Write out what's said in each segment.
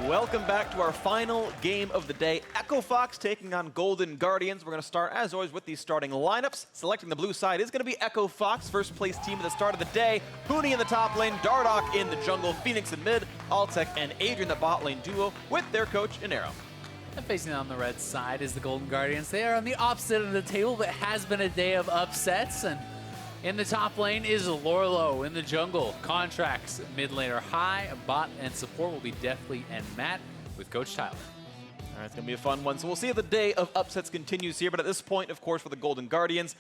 Welcome back to our final game of the day. Echo Fox taking on Golden Guardians. We're going to start, as always, with these starting lineups. Selecting the blue side is going to be Echo Fox, first place team at the start of the day. Huni in the top lane, Dardoch in the jungle, Fenix in mid, Altec and Adrian the bot lane duo with their coach Inero. And facing on the red side is the Golden Guardians. They are on the opposite of the table, but it has been a day of upsets. And in the top lane is Lourlo. In the jungle, Contractz. Mid laner High, bot and support will be Deftly and Matt with Coach Tyler. All right, it's going to be a fun one. So we'll see if the day of upsets continues here. But at this point, of course, for the Golden Guardians,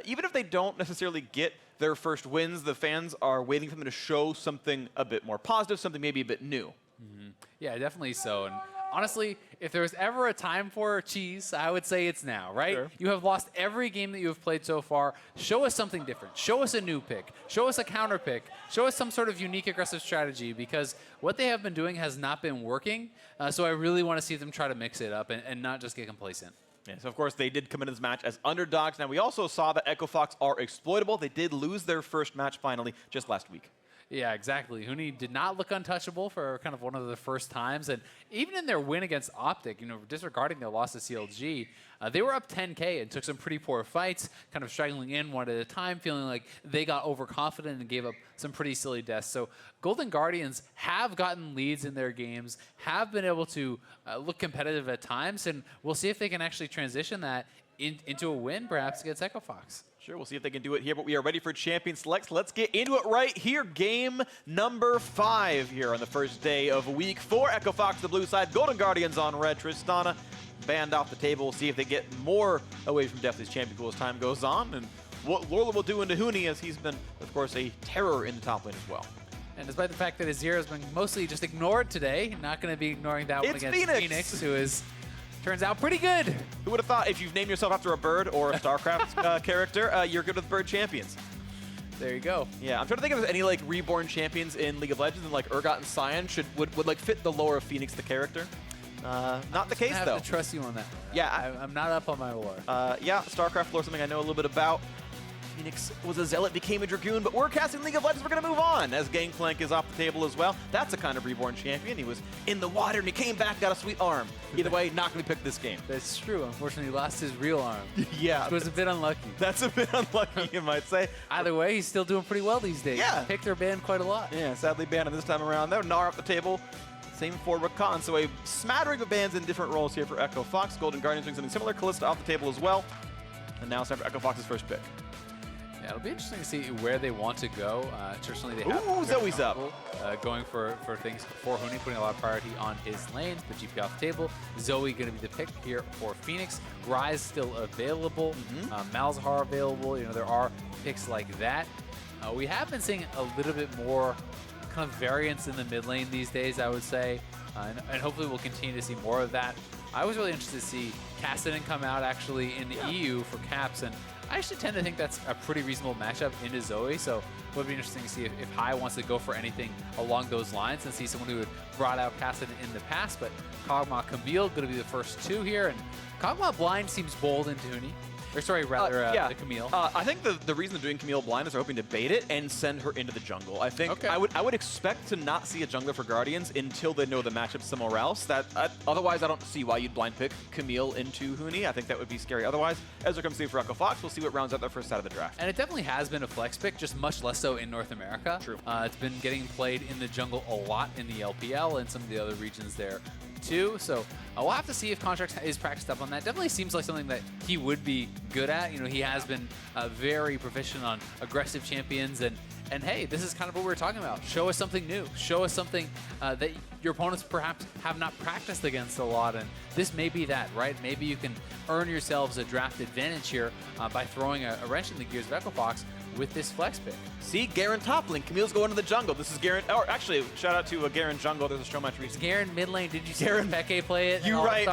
even if they don't necessarily get their first wins, the fans are waiting for them to show something a bit more positive, something maybe a bit new. Mm-hmm. Yeah, definitely so. And honestly, if there was ever a time for cheese, I would say it's now, right? Sure. You have lost every game that you have played so far. Show us something different. Show us a new pick. Show us a counter pick. Show us some sort of unique aggressive strategy, because what they have been doing has not been working. So I really want to see them try to mix it up and not just get complacent. Yeah, so of course they did come into this match as underdogs. Now we also saw that Echo Fox are exploitable. They did lose their first match finally just last week. Yeah, exactly. Huni did not look untouchable for kind of one of the first times. And even in their win against Optic, you know, disregarding their loss to CLG, they were up 10K and took some pretty poor fights, kind of straggling in one at a time, feeling like they got overconfident and gave up some pretty silly deaths. So Golden Guardians have gotten leads in their games, have been able to look competitive at times, and we'll see if they can actually transition that into a win, perhaps, against Echo Fox. Sure, we'll see if they can do it here, but we are ready for Champion Selects. Let's get into it right here. Game number 5 here on the first day of week 4. Echo Fox, the blue side, Golden Guardians on red. Tristana banned off the table. We'll see if they get more away from Deftly's champion pool as time goes on, and what Lourlo will do into Huni, as he's been, of course, a terror in the top lane as well. And despite the fact that Ezreal has been mostly just ignored today, not going to be ignoring that one against Fenix, who is... turns out pretty good. Who would have thought if you've named yourself after a bird or a StarCraft character, you're good with bird champions? There you go. Yeah, I'm trying to think if there's any like reborn champions in League of Legends, and like Urgot and Sion would like fit the lore of Phoenix the character. Not the case though. I have to trust you on that. Yeah, I'm not up on my lore. Yeah, StarCraft lore, something I know a little bit about. Phoenix was a zealot, became a dragoon, but we're casting League of Legends. We're going to move on as Gangplank is off the table as well. That's a kind of reborn champion. He was in the water and he came back, got a sweet arm. Either way, not going to be picked this game. That's true. Unfortunately, he lost his real arm. Yeah. Which was a bit unlucky. That's a bit unlucky, you might say. Either way, he's still doing pretty well these days. Yeah. Picked or banned quite a lot. Yeah, sadly banned him this time around. Though Gnar off the table. Same for Rakan. So a smattering of bans in different roles here for Echo Fox. Golden Guardians doing something similar. Kalista off the table as well. And now it's time for Echo Fox's first pick. Yeah, it'll be interesting to see where they want to go. Certainly they have Zoe's up. Going for things for Huni, putting a lot of priority on his lane. The GP off the table. Zoe going to be the pick here for Phoenix. Ryze still available. Malzahar available. You know, there are picks like that. We have been seeing a little bit more kind of variance in the mid lane these days, I would say. And hopefully we'll continue to see more of that. I was really interested to see Kassadin come out actually in the EU for Caps, and I actually tend to think that's a pretty reasonable matchup into Zoe, so it would be interesting to see if High wants to go for anything along those lines and see someone who had brought out Kassadin in the past. But Kog'Maw, Camille going to be the first two here, and Kog'Maw blind seems bold into Huni. Or sorry, rather, Camille. I think the reason they're doing Camille blind is they're hoping to bait it and send her into the jungle. I think I would expect to not see a jungler for Guardians until they know the matchup somewhere else. Otherwise, I don't see why you'd blind pick Camille into Huni. I think that would be scary. Otherwise, Ezreal comes through for Echo Fox. We'll see what rounds out their first side of the draft. And it definitely has been a flex pick, just much less so in North America. True. It's been getting played in the jungle a lot in the LPL and some of the other regions there too. So we'll have to see if Contractz is practiced up on that. Definitely seems like something that he would be good at. You know, he has been very proficient on aggressive champions, and hey, this is kind of what we're talking about. Show us something new. Show us something that your opponents perhaps have not practiced against a lot, and this may be that, right? Maybe you can earn yourselves a draft advantage here by throwing a wrench in the gears of Echo Fox with this flex pick. See, Garen top lane. Camille's going to the jungle. This is Garen. Or actually, shout out to Garen jungle. There's a show match recently. Garen mid lane. Did you see Peke play it? You right.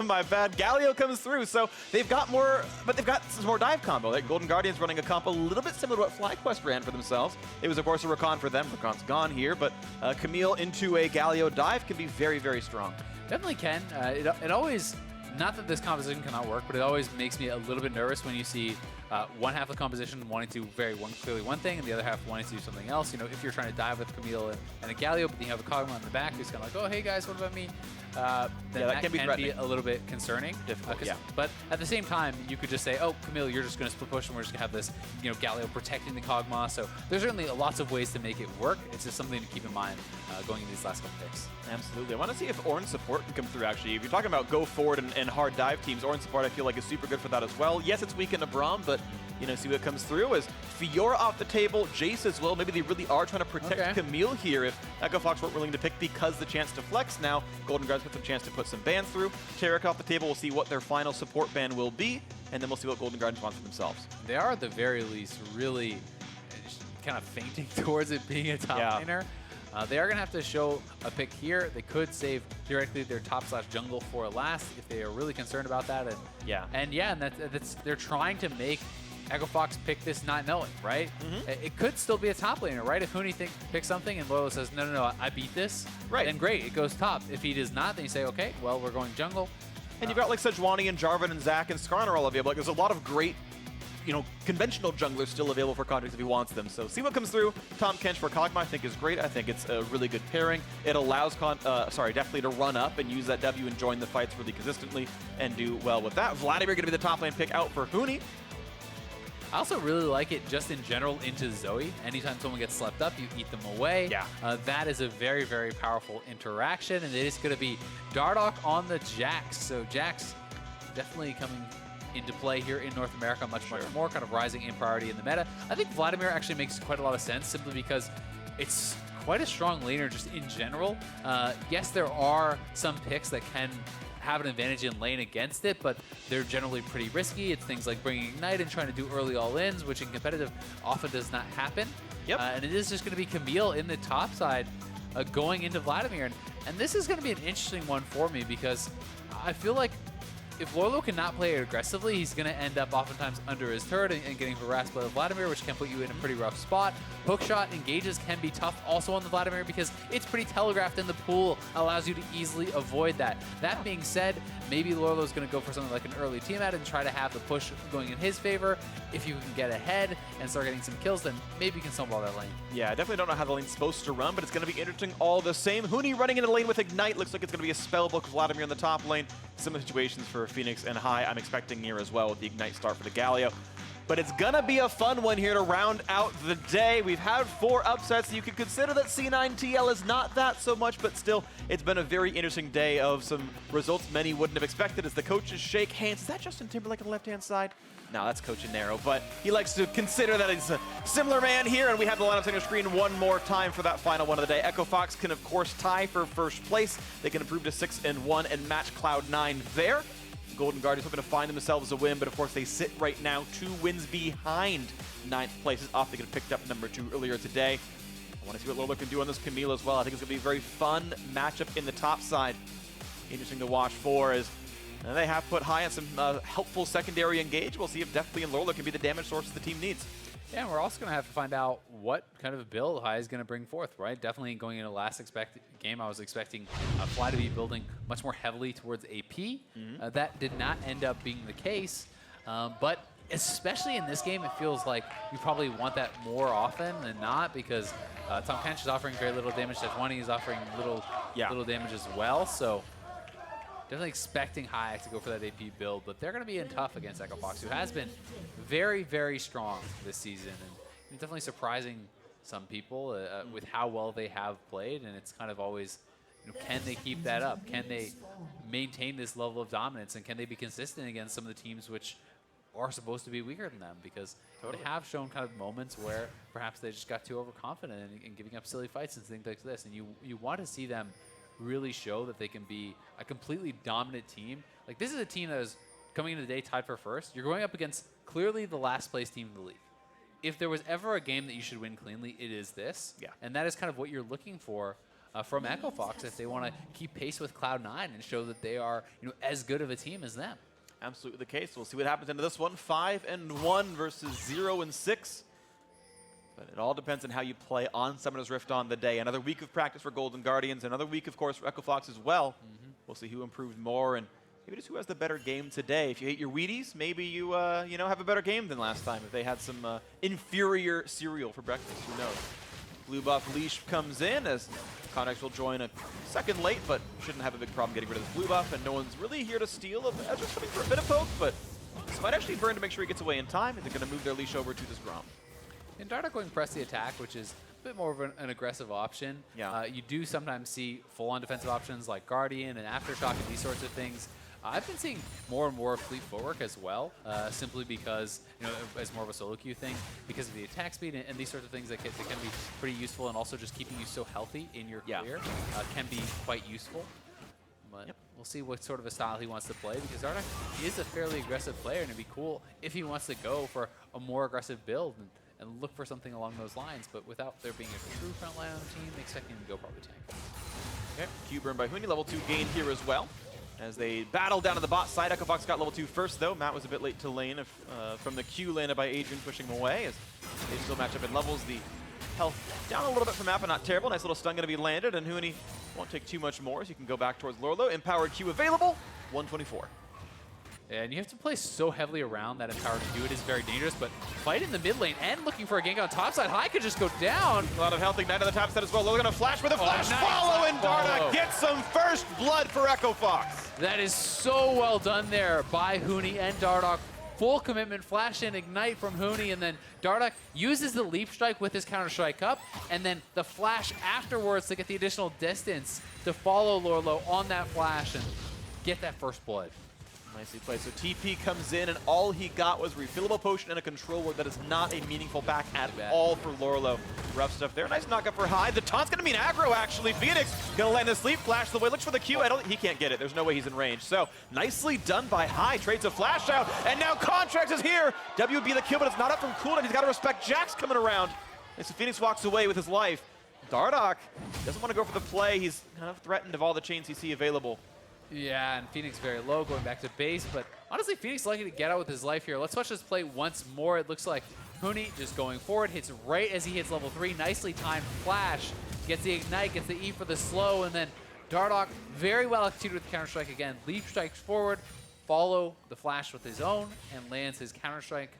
My bad. Galio comes through. So they've got more, but they've got some more dive combo. Like Golden Guardians running a comp a little bit similar to what FlyQuest ran for themselves. It was, of course, a Rakan for them. Rakan's gone here, but Camille into a Galio dive can be very, very strong. Definitely can. It always, not that this composition cannot work, but it always makes me a little bit nervous when you see one half of the composition wanting to vary clearly one thing, and the other half wanting to do something else. You know, if you're trying to dive with Camille and a Galio, but then you have a Kog'Maw in the back who's kind of like, oh, hey guys, what about me? Then that can be a little bit concerning. Difficult, yeah. But at the same time, you could just say, oh, Camille, you're just going to split push, and we're just going to have this, you know, Galio protecting the Kog'Maw. So there's certainly lots of ways to make it work. It's just something to keep in mind going into these last couple picks. Absolutely. I want to see if Ornn support can come through, actually. If you're talking about go forward and hard dive teams, Ornn support I feel like is super good for that as well. Yes, it's weak into Braum, but, you know, see what comes through. As Fiora off the table, Jace as well. Maybe they really are trying to protect Camille here if Echo Fox weren't willing to pick because the chance to flex. Now, Golden Guards gets a chance to put some bans through. Tarek off the table, we'll see what their final support ban will be, and then we'll see what Golden Guardians want for themselves. They are, at the very least, really kind of fainting towards it being a top laner. They are going to have to show a pick here. They could save directly their top/jungle for a last if they are really concerned about that. And that's they're trying to make Echo Fox pick this not knowing, right? It could still be a top laner, right? If Huni picks something and Lourlo says, no, I beat this, then great, it goes top. If he does not, then you say, okay, well, we're going jungle. And you've got like Sejuani and Jarvan and Zac and Skarn are all available. Like, there's a lot of great, you know, conventional junglers still available for Contractz if he wants them. So see what comes through. Tahm Kench for Kog'Maw I think is great. I think it's a really good pairing. It allows Deftly to run up and use that W and join the fights really consistently and do well with that. Vladimir going to be the top lane pick out for Huni. I also really like it just in general into Zoe. Anytime someone gets slept up, you eat them away. That is a very, very powerful interaction, and it is going to be Dardoch on the Jax. So Jax definitely coming into play here in North America much more, kind of rising in priority in the meta. I think Vladimir actually makes quite a lot of sense simply because it's quite a strong laner just in general. Yes, there are some picks that can have an advantage in lane against it, but they're generally pretty risky. It's things like bringing Ignite and trying to do early all-ins, which in competitive often does not happen. And it is just going to be Camille in the top side going into Vladimir. And this is going to be an interesting one for me because I feel like if Lourlo cannot play it aggressively, he's going to end up oftentimes under his turret and getting harassed by the Vladimir, which can put you in a pretty rough spot. Hookshot engages can be tough also on the Vladimir because it's pretty telegraphed in the pool, allows you to easily avoid that. That being said, maybe Lourlo's going to go for something like an early team ad and try to have the push going in his favor. If you can get ahead and start getting some kills, then maybe you can snowball that lane. Yeah, I definitely don't know how the lane's supposed to run, but it's going to be interesting all the same. Huni running into lane with Ignite. Looks like it's going to be a spellbook of Vladimir in the top lane. Similar situations for Fenix and High I'm expecting here as well with the Ignite start for the Galio. But it's going to be a fun one here to round out the day. We've had 4 upsets. You could consider that C9TL is not that so much, but still, it's been a very interesting day of some results many wouldn't have expected as the coaches shake hands. Is that Justin Timberlake on the left-hand side? No, that's Coach Inero, but he likes to consider that he's a similar man here, and we have the lineups on your screen one more time for that final one of the day. Echo Fox can, of course, tie for first place. They can improve to 6-1 and match Cloud9 there. Golden Guardians hoping to find themselves a win, but of course they sit right now 2 wins behind 9th place. Off they could have picked up number 2 earlier today. I want to see what Lourlo can do on this Camille as well. I think it's going to be a very fun matchup in the top side. Interesting to watch for as they have put High on some helpful secondary engage. We'll see if Deftly and Lourlo can be the damage sources the team needs. Yeah, and we're also going to have to find out what kind of a build High is going to bring forth, right? Definitely going into last game, I was expecting Fly to be building much more heavily towards AP. That did not end up being the case, but especially in this game, it feels like you probably want that more often than not because Tahm Kench is offering very little damage. Sejuani is offering little damage as well, so definitely expecting High to go for that AP build, but they're going to be in tough against Echo Fox, who has been very, very strong this season, and definitely surprising some people with how well they have played, and it's kind of always, you know, can they keep that up? Can they maintain this level of dominance, and can they be consistent against some of the teams which are supposed to be weaker than them? Because they have shown kind of moments where perhaps they just got too overconfident and giving up silly fights and things like this, and you want to see them really show that they can be a completely dominant team. Like, this is a team that is coming into the day tied for first. You're going up against clearly the last place team in the league. If there was ever a game that you should win cleanly, it is this. And that is kind of what you're looking for from Echo Fox if they want to keep pace with Cloud9 and show that they are, you know, as good of a team as them. Absolutely the case. We'll see what happens into this one. 5-1 versus 0-6. But it all depends on how you play on Summoner's Rift on the day. Another week of practice for Golden Guardians. Another week, of course, for Echo Fox as well. We'll see who improved more and maybe just who has the better game today. If you hate your Wheaties, maybe you you know, have a better game than last time. If they had some inferior cereal for breakfast, who knows? Blue buff leash comes in as Contractz will join a second late, but shouldn't have a big problem getting rid of this blue buff, and no one's really here to steal. Ezreal's coming for a bit of poke, but this might actually burn to make sure he gets away in time, and they're going to move their leash over to this Braum. And Dardoch going press the attack, which is a bit more of an aggressive option. Yeah. You do sometimes see full-on defensive options like Guardian and Aftershock and these sorts of things. I've been seeing more and more fleet footwork as well, simply because, you know, as more of a solo queue thing, because of the attack speed and these sorts of things that can be pretty useful, and also just keeping you so healthy in your career can be quite useful. But we'll see what sort of a style he wants to play, because Dardoch is a fairly aggressive player, and it'd be cool if he wants to go for a more aggressive build and look for something along those lines, but without there being a true front line on the team, expecting him to go probably tank. Okay, Q burn by Huni, level 2 gain here as well. As they battle down to the bot side, Echofox got level 2 first, though. Matt was a bit late to lane from the Q landed by Adrian, pushing him away as they still match up in levels. The health down a little bit from Mappa, not terrible. Nice little stun going to be landed, and Huni won't take too much more, so you can go back towards Lourlo. Empowered Q available, 124. And you have to play so heavily around that empowered Q. It is very dangerous, but fight in the mid lane and looking for a gank on top side. High could just go down. A lot of health ignite on the top side as well. Lourlo going to flash with a flash follow, and Dardoch gets some first blood for Echofox. That is so well done there by Huni and Dardoch. Full commitment, flash and ignite from Huni, and then Dardoch uses the leap strike with his counter strike up, and then the flash afterwards to get the additional distance to follow Lourlo on that flash and get that first blood. Nicely played. So TP comes in, and all he got was refillable potion and a control ward. That is not a meaningful back at all for Lourlo. Rough stuff there. Nice knock up for High. The taunt's going to mean aggro, actually. Fenix going to land the sleep flash the way. Looks for the Q. He can't get it. There's no way he's in range. So nicely done by High. Trades a flash out, and now Contractz is here. W would be the kill, but it's not up from cooldown. He's got to respect Jax coming around. And so Fenix walks away with his life. Dardoch doesn't want to go for the play. He's kind of threatened of all the chains he sees available. Yeah, and Fenix very low, going back to base, but honestly, Fenix lucky to get out with his life here. Let's watch this play once more. It looks like Huni just going forward, hits right as he hits level 3. Nicely timed flash, gets the ignite, gets the E for the slow, and then Dardoch very well executed with the counter-strike again. Leap strikes forward, follow the flash with his own, and lands his counter-strike.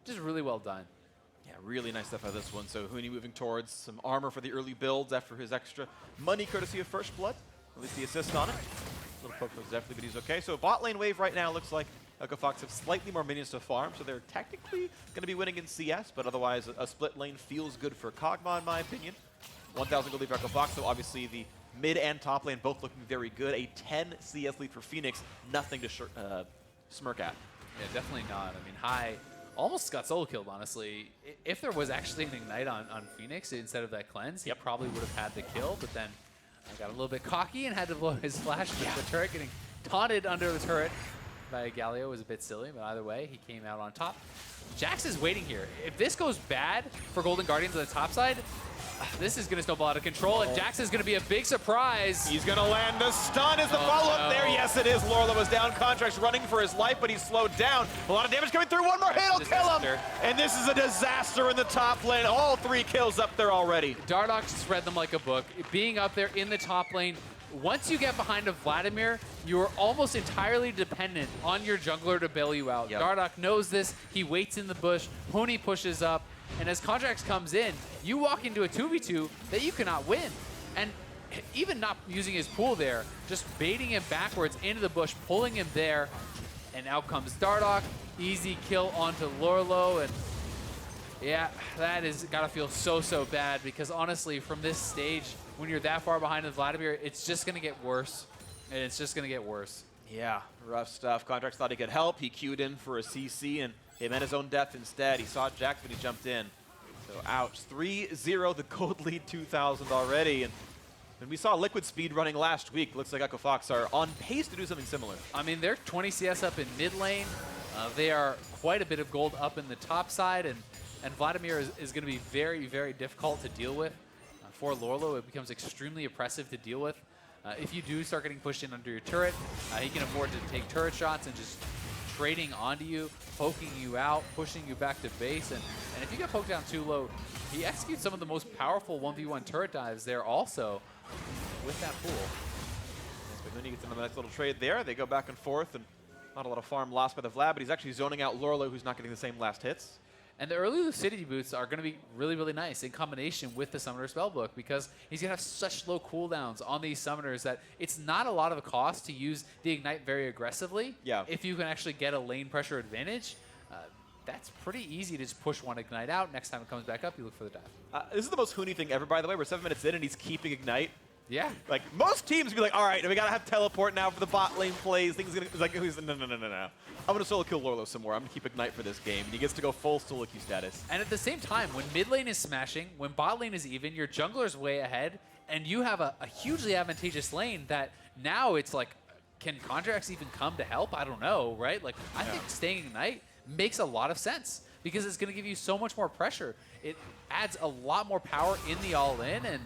Just really well done. Yeah, really nice stuff out of this one. So Huni moving towards some armor for the early builds after his extra money courtesy of First Blood. At least the assist on it. Little poke was Deftly, but he's okay. So bot lane wave right now looks like Echofox have slightly more minions to farm, so they're technically going to be winning in CS, but otherwise a split lane feels good for Kog'Maw in my opinion. 1,000 gold lead for Echofox, so obviously the mid and top lane both looking very good. A 10 CS lead for Fenix, nothing to smirk at. Yeah, definitely not. I mean, High almost got solo killed, honestly. If there was actually an ignite on Fenix instead of that cleanse, he probably would have had the kill, but then I got a little bit cocky and had to blow his flash with the turret. Getting taunted under the turret by Galio was a bit silly, but either way, he came out on top. Jax is waiting here. If this goes bad for Golden Guardians on the top side, this is going to snowball out of control, and Jax is going to be a big surprise. He's going to land the stun as the follow-up there. Yes, it is. Lourlo was down. Contractz running for his life, but he's slowed down. A lot of damage coming through. One more hit will kill him. And this is a disaster in the top lane. All 3 kills up there already. Dardoch spread them like a book. Being up there in the top lane, once you get behind a Vladimir, you are almost entirely dependent on your jungler to bail you out. Dardoch knows this. He waits in the bush. Huni pushes up. And as Contractz comes in, you walk into a 2v2 that you cannot win. And even not using his pool there, just baiting him backwards into the bush, pulling him there, and out comes Dardoch. Easy kill onto Lourlo, and yeah, that is gotta feel so bad, because honestly, from this stage, when you're that far behind with Vladimir, it's just gonna get worse, and it's just gonna get worse. Yeah, rough stuff. Contractz thought he could help. He queued in for a CC, and he met his own death instead. He saw Jax, but he jumped in. So ouch. 3-0, the gold lead 2,000 already. And we saw Liquid speed running last week. Looks like Echofox are on pace to do something similar. I mean, they're 20 CS up in mid lane. They are quite a bit of gold up in the top side, and Vladimir is going to be very difficult to deal with. For Lourlo, it becomes extremely oppressive to deal with. If you do start getting pushed in under your turret, he can afford to take turret shots and just trading onto you, poking you out, pushing you back to base. And if you get poked down too low, he executes some of the most powerful 1v1 turret dives there also with that pool. But Huni gets into the next little trade there. They go back and forth, and not a lot of farm lost by the Vlad, but he's actually zoning out Lourlo, who's not getting the same last hits. And the early Lucidity boots are going to be really, really nice in combination with the Summoner Spellbook because he's going to have such low cooldowns on these Summoners that it's not a lot of a cost to use the Ignite very aggressively. Yeah. If you can actually get a lane pressure advantage, that's pretty easy to just push one Ignite out. Next time it comes back up, you look for the dive. This is the most Huni thing ever, by the way. We're 7 minutes in, and he's keeping Ignite. Yeah. Like, most teams would be like, all right, we got to have teleport now for the bot lane plays. Things gonna, like, no. I'm going to solo kill Lourlo some more. I'm going to keep Ignite for this game. And he gets to go full solo queue status. And at the same time, when mid lane is smashing, when bot lane is even, your jungler's way ahead, and you have a hugely advantageous lane that now it's like, can Contractz even come to help? I don't know, right? Like, I think staying Ignite makes a lot of sense because it's going to give you so much more pressure. It adds a lot more power in the all-in, and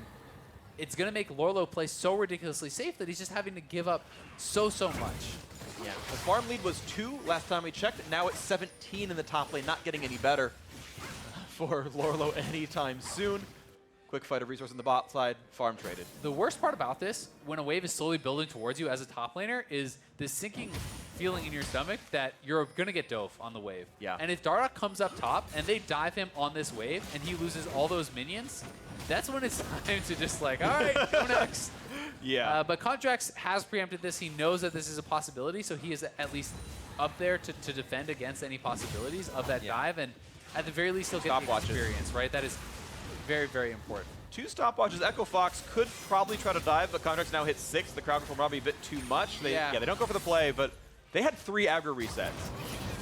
it's going to make Lourlo play so ridiculously safe that he's just having to give up so much. Yeah, the farm lead was 2 last time we checked. Now it's 17 in the top lane, not getting any better for Lourlo anytime soon. Quick fight of resource in the bot side, farm traded. The worst part about this, when a wave is slowly building towards you as a top laner, is the sinking feeling in your stomach that you're going to get dove on the wave. Yeah. And if Dardoch comes up top and they dive him on this wave and he loses all those minions, that's when it's time to just like, all right, go next. Yeah. But Contractz has preempted this. He knows that this is a possibility, so he is at least up there to defend against any possibilities of that dive. And at the very least, he'll get the experience, right? That is very, very important. 2 stopwatches. Echo Fox could probably try to dive, but Contractz now hits 6. The crowd control probably a bit too much. They don't go for the play, but they had 3 aggro resets.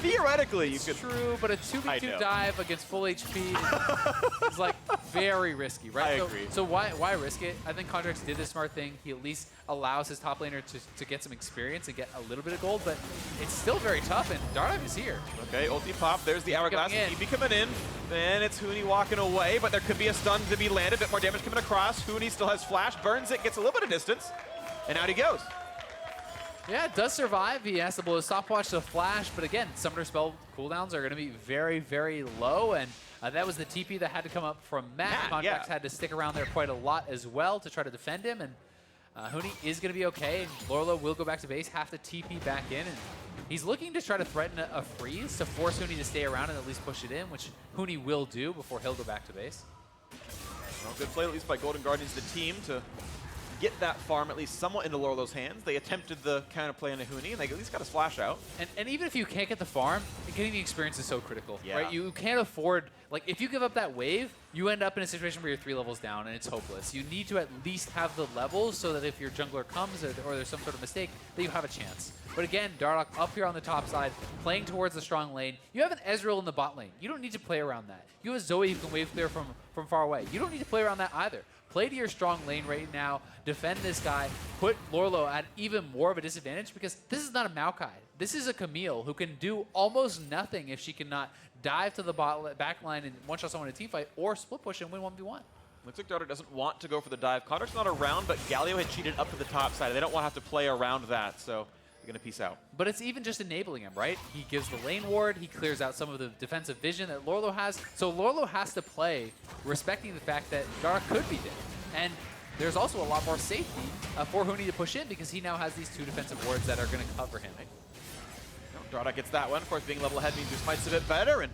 Theoretically, you could. True, but a 2v2 dive against full HP is like very risky, right? I agree. So why risk it? I think Contractz did the smart thing. He at least allows his top laner to get some experience and get a little bit of gold, but it's still very tough, and Dardoch is here. Okay, ulti pop. There's the Hourglass. TP coming in. Then it's Huni walking away, but there could be a stun to be landed. A bit more damage coming across. Huni still has flash, burns it, gets a little bit of distance, and out he goes. Yeah, it does survive. He has to blow a stopwatch to flash, but again, Summoner Spell cooldowns are going to be very, very low, and that was the TP that had to come up from Matt. Contractz had to stick around there quite a lot as well to try to defend him, and Huni is going to be okay, and Lourlo will go back to base, have to TP back in, and he's looking to try to threaten a freeze to force Huni to stay around and at least push it in, which Huni will do before he'll go back to base. Well, good play at least by Golden Guardians, the team, to get that farm at least somewhat into Lourlo's hands. They attempted the counter play into Huni, and they at least got a splash out. And even if you can't get the farm, getting the experience is so critical, right? You can't afford, like, if you give up that wave, you end up in a situation where you're 3 levels down and it's hopeless. You need to at least have the levels so that if your jungler comes or there's some sort of mistake, that you have a chance. But again, Dardoch up here on the top side, playing towards the strong lane. You have an Ezreal in the bot lane. You don't need to play around that. You have Zoe who can wave clear from far away. You don't need to play around that either. Play to your strong lane right now, defend this guy, put Lourlo at even more of a disadvantage because this is not a Maokai. This is a Camille who can do almost nothing if she cannot dive to the back line and one-shot someone in a teamfight or split push and win 1v1. Looks like Dardoch doesn't want to go for the dive. Contract's not around, but Galio had cheated up to the top side. They don't want to have to play around that, so they're going to peace out. But it's even just enabling him, right? He gives the lane ward, he clears out some of the defensive vision that Lourlo has. So Lourlo has to play respecting the fact that Dardoch could be dead. And there's also a lot more safety for Huni to push in because he now has these 2 defensive wards that are going to cover him. Dardoch gets that one. Of course, being level ahead means he fights a bit better, and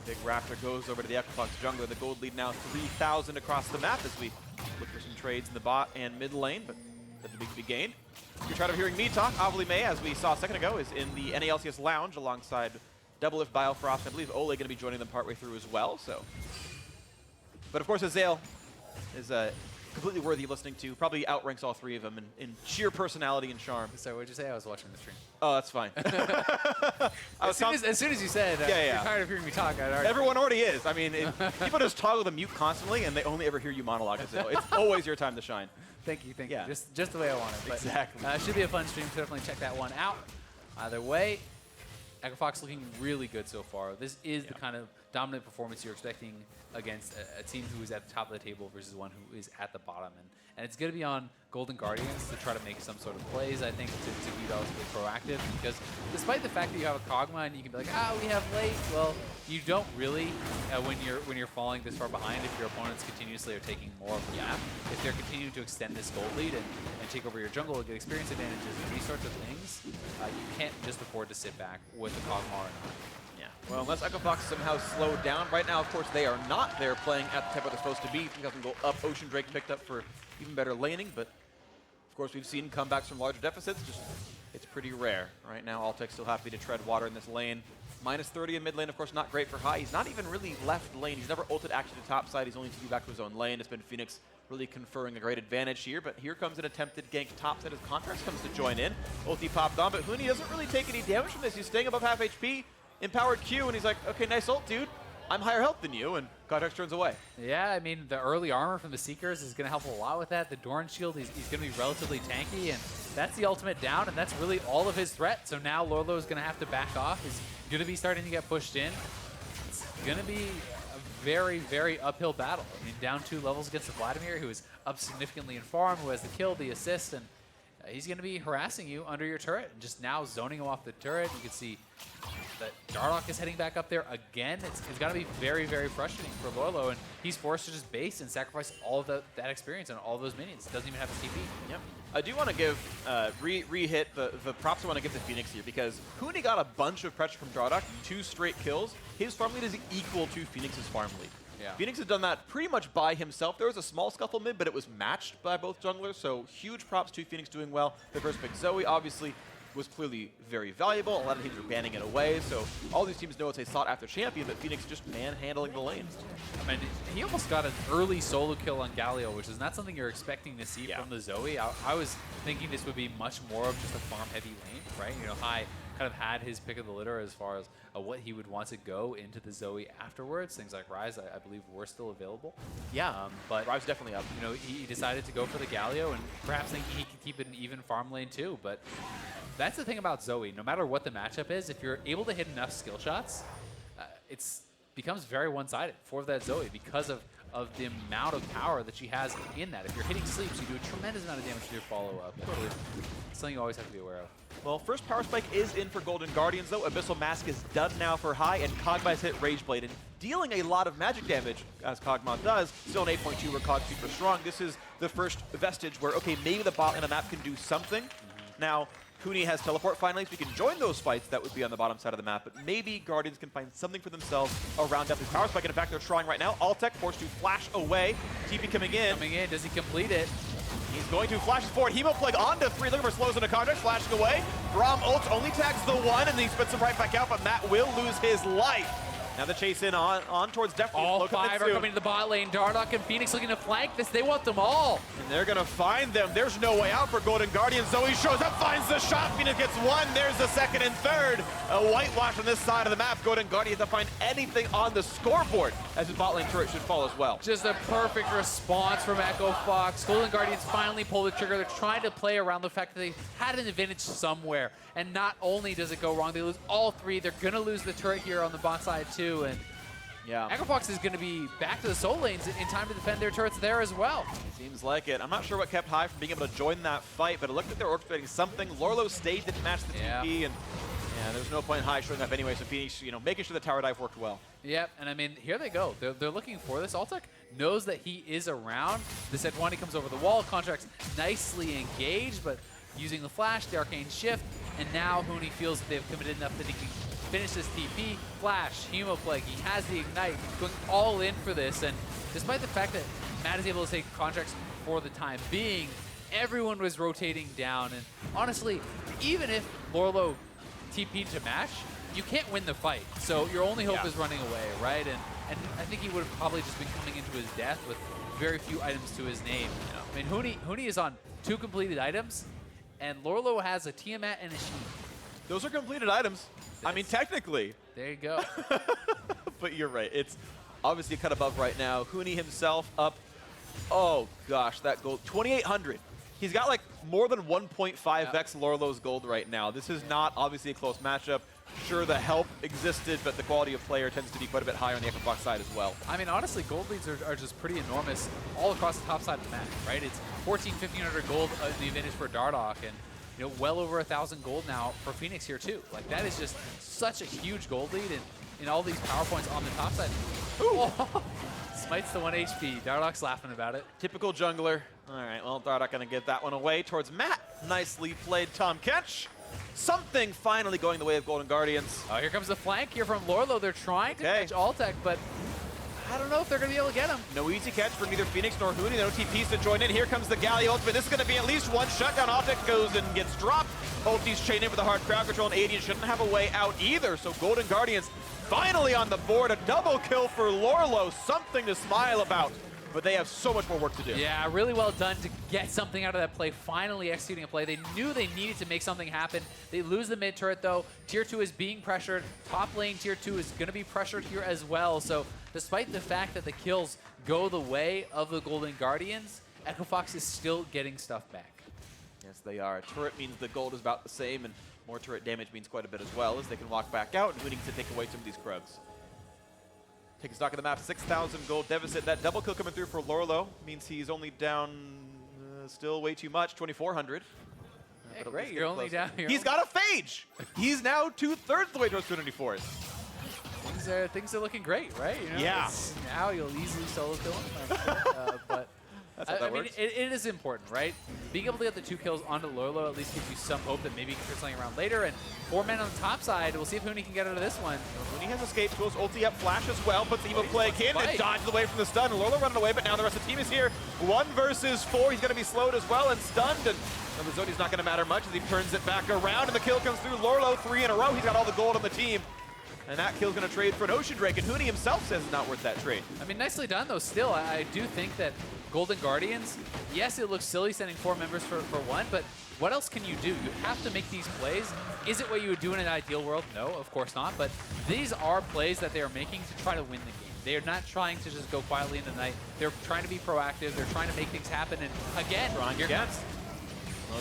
Big Raptor goes over to the Echo Fox jungler. The gold lead now 3,000 across the map as we look for some trades in the bot and mid lane, but that's a big gain. If you're tired of hearing me talk, Avli May, as we saw a second ago, is in the LCS lounge alongside Double If Biofrost. I believe Ole going to be joining them partway through as well. So, but of course, Ezreal is completely worthy of listening to. Probably outranks all 3 of them in sheer personality and charm. So what did you say? I was watching the stream. Oh, that's fine. As soon as you said, you're tired of hearing me talk. Everyone already is. I mean, people just toggle the mute constantly, and they only ever hear you monologue. It's always your time to shine. Thank you. Just the way I want it. But, exactly. Should be a fun stream, so definitely check that one out. Either way, Echo Fox looking really good so far. This is the kind of dominant performance you're expecting against a team who is at the top of the table versus one who is at the bottom. And it's going to be on Golden Guardians to try to make some sort of plays, I think, to be relatively proactive. Because despite the fact that you have a Kog'Maw and you can be like, we have late. Well, you don't really when you're falling this far behind if your opponents continuously are taking more of the map. If they're continuing to extend this gold lead and take over your jungle and get experience advantages and these sorts of things, you can't just afford to sit back with the Kog'Maw or not. Yeah. Well, unless Echofox somehow slowed down. Right now, of course, they are not. They're playing at the tempo they're supposed to be. You guys can go up. Ocean Drake picked up for even better laning, but of course, we've seen comebacks from larger deficits. Just it's pretty rare. Right now, Altec still happy to tread water in this lane. Minus 30 in mid lane, of course, not great for high. He's not even really left lane. He's never ulted actually to top side. He's only to be back to his own lane. It's been Fenix really conferring a great advantage here, but here comes an attempted gank top set as Contractz comes to join in. Ulti popped on, but Huni doesn't really take any damage from this. He's staying above half HP, empowered Q, and he's like, okay, nice ult, dude. I'm higher health than you, and Contractz turns away. Yeah, I mean, the early armor from the Seekers is going to help a lot with that. The Doran shield, he's going to be relatively tanky, and that's the ultimate down, and that's really all of his threat. So now Lourlo is going to have to back off. He's going to be starting to get pushed in. It's going to be a very, very uphill battle. I mean, down 2 levels against the Vladimir, who is up significantly in farm, who has the kill, the assist, and he's going to be harassing you under your turret and just now zoning him off the turret. You can see that Dardoch is heading back up there again. It's got to be very, very frustrating for Lourlo, and he's forced to just base and sacrifice all of that experience and all those minions. Doesn't even have a TP. Yep. I do want to give, re-hit the props I want to give to Fenix here, because Huni got a bunch of pressure from Dardoch, 2 straight kills. His farm lead is equal to Fenix's farm lead. Yeah. Fenix has done that pretty much by himself. There was a small scuffle mid, but it was matched by both junglers, so huge props to Fenix doing well. The first pick, Zoe, obviously was clearly very valuable. A lot of teams are banning it away, so all these teams know it's a sought-after champion, but Fenix just manhandling the lanes. I mean, he almost got an early solo kill on Galio, which is not something you're expecting to see from the Zoe. I was thinking this would be much more of just a farm-heavy lane, right? You know, High kind of had his pick of the litter as far as what he would want to go into the Zoe afterwards. Things like Ryze, I believe, were still available. Yeah, but Ryze definitely up. You know, he decided to go for the Galio, and perhaps thinking he could keep it an even farm lane too. But that's the thing about Zoe. No matter what the matchup is, if you're able to hit enough skill shots, it's becomes very one-sided for that Zoe because of the amount of power that she has in that. If you're hitting sleeps, you do a tremendous amount of damage to your follow-up. It's something you always have to be aware of. Well, first power spike is in for Golden Guardians, though. Abyssal Mask is done now for High, and Kog'Maw's hit Rage Blade, and dealing a lot of magic damage, as Kog'Maw does. Still an 8.2 where Kog's super strong. This is the first vestige where, okay, maybe the bot lane of the map can do something. Now, Huni has teleport finally, so we can join those fights that would be on the bottom side of the map, but maybe Guardians can find something for themselves around Deftly's power spike, and in fact, they're trying right now. Altec forced to flash away. TP coming in. Does he complete it? He's going to flash forward. Hemo Plague onto 3, looking for slows into Contractz, flashing away. Braum ult only tags the 1, and then he spits him right back out, but Matt will lose his life. Now the chase in on towards Deftly. All 5 are coming to the bot lane. Dardoch and Fenix looking to flank this. They want them all. And they're going to find them. There's no way out for Golden Guardians. Zoe shows up, finds the shot. Fenix gets 1. There's the 2nd and 3rd. A whitewash on this side of the map. Golden Guardians to find anything on the scoreboard, as his bot lane turret should fall as well. Just a perfect response from Echo Fox. Golden Guardians finally pull the trigger. They're trying to play around the fact that they had an advantage somewhere. And not only does it go wrong, they lose all 3. They're going to lose the turret here on the bot side too. And yeah, Echo Fox is going to be back to the soul lanes in time to defend their turrets there as well. Seems like it. I'm not sure what kept High from being able to join that fight, but it looked like they were orchestrating something. Lourlo stayed, didn't match the TP, and yeah, there's no point in High showing up anyway, so Fenix, you know, making sure the tower dive worked well. Yep, and I mean, here they go. They're looking for this. Altec knows that he is around. The Sejuani comes over the wall. Contractz nicely engaged, but using the flash, the arcane shift, and now Huni feels that they've committed enough that he can finish this TP, flash, Hemo Plague, he has the ignite, going all in for this, and despite the fact that Matt is able to take Contractz for the time being, everyone was rotating down, and honestly, even if Lourlo TP'd to match, you can't win the fight, so your only hope is running away, right? And I think he would have probably just been coming into his death with very few items to his name. You know? I mean, Huni is on 2 completed items, and Lourlo has a Tiamat and a Sheep. Those are completed items. I mean, technically. There you go. But you're right. It's obviously a cut above right now. Huni himself up, oh gosh, that gold, 2,800. He's got like more than 1.5x Lourlo's gold right now. This is not obviously a close matchup. Sure, the help existed, but the quality of player tends to be quite a bit higher on the Echofox side as well. I mean, honestly, gold leads are just pretty enormous all across the top side of the map, right? It's 1,500 gold the advantage for Dardoch, and you know, well over 1,000 gold now for Fenix here too. Like, that is just such a huge gold lead in all these power points on the top side. Ooh. Smites the 1 HP. Dardoch's laughing about it. Typical jungler. All right, well, Dardoch going to give that one away towards Matt. Nicely played, Tahm Kench. Something finally going the way of Golden Guardians. Oh, here comes the flank here from Lourlo. They're trying to catch Altec, but I don't know if they're going to be able to get him. No easy catch for neither Fenix nor Huni. No TPs to join in. Here comes the Galio ultimate. This is going to be at least one shutdown. Altec goes and gets dropped. Ulti's chained in with the hard crowd control, and Adrian shouldn't have a way out either. So Golden Guardians finally on the board. A double kill for Lourlo. Something to smile about. But they have so much more work to do. Yeah, really well done to get something out of that play, finally executing a play. They knew they needed to make something happen. They lose the mid turret though. Tier 2 is being pressured. Top lane Tier 2 is going to be pressured here as well. So despite the fact that the kills go the way of the Golden Guardians, Echofox is still getting stuff back. Yes, they are. Turret means the gold is about the same, and more turret damage means quite a bit as well, as they can walk back out and winning to take away some of these Krugs. Taking stock of the map, 6,000 gold deficit. That double kill coming through for Lourlo means he's only down still way too much, 2,400. Hey, great, you're only down here. He's got a phage! He's now 2/3 the way towards 294. Things are looking great, right? You know, yeah. Now you'll easily solo kill him. But that's how that works. Mean, it is important, right? Being able to get the 2 kills onto Lourlo at least gives you some hope that maybe you can turn something around later. And 4 men on the top side. We'll see if Huni can get out of this one. Huni has escape tools, ulti up, flash as well, puts the Evo Plague in and dodges away from the stun. Lourlo running away, but now the rest of the team is here. 1 versus 4. He's going to be slowed as well and stunned. And the Zodi's not going to matter much as he turns it back around. And the kill comes through. Lourlo 3 in a row. He's got all the gold on the team. And that kill's going to trade for an Ocean Drake. And Huni himself says it's not worth that trade. I mean, nicely done, though. Still, I do think that Golden Guardians, yes, it looks silly sending 4 members for 1, but what else can you do? You have to make these plays. Is it what you would do in an ideal world? No, of course not. But these are plays that they are making to try to win the game. They are not trying to just go quietly in the night. They're trying to be proactive. They're trying to make things happen. And again, here comes.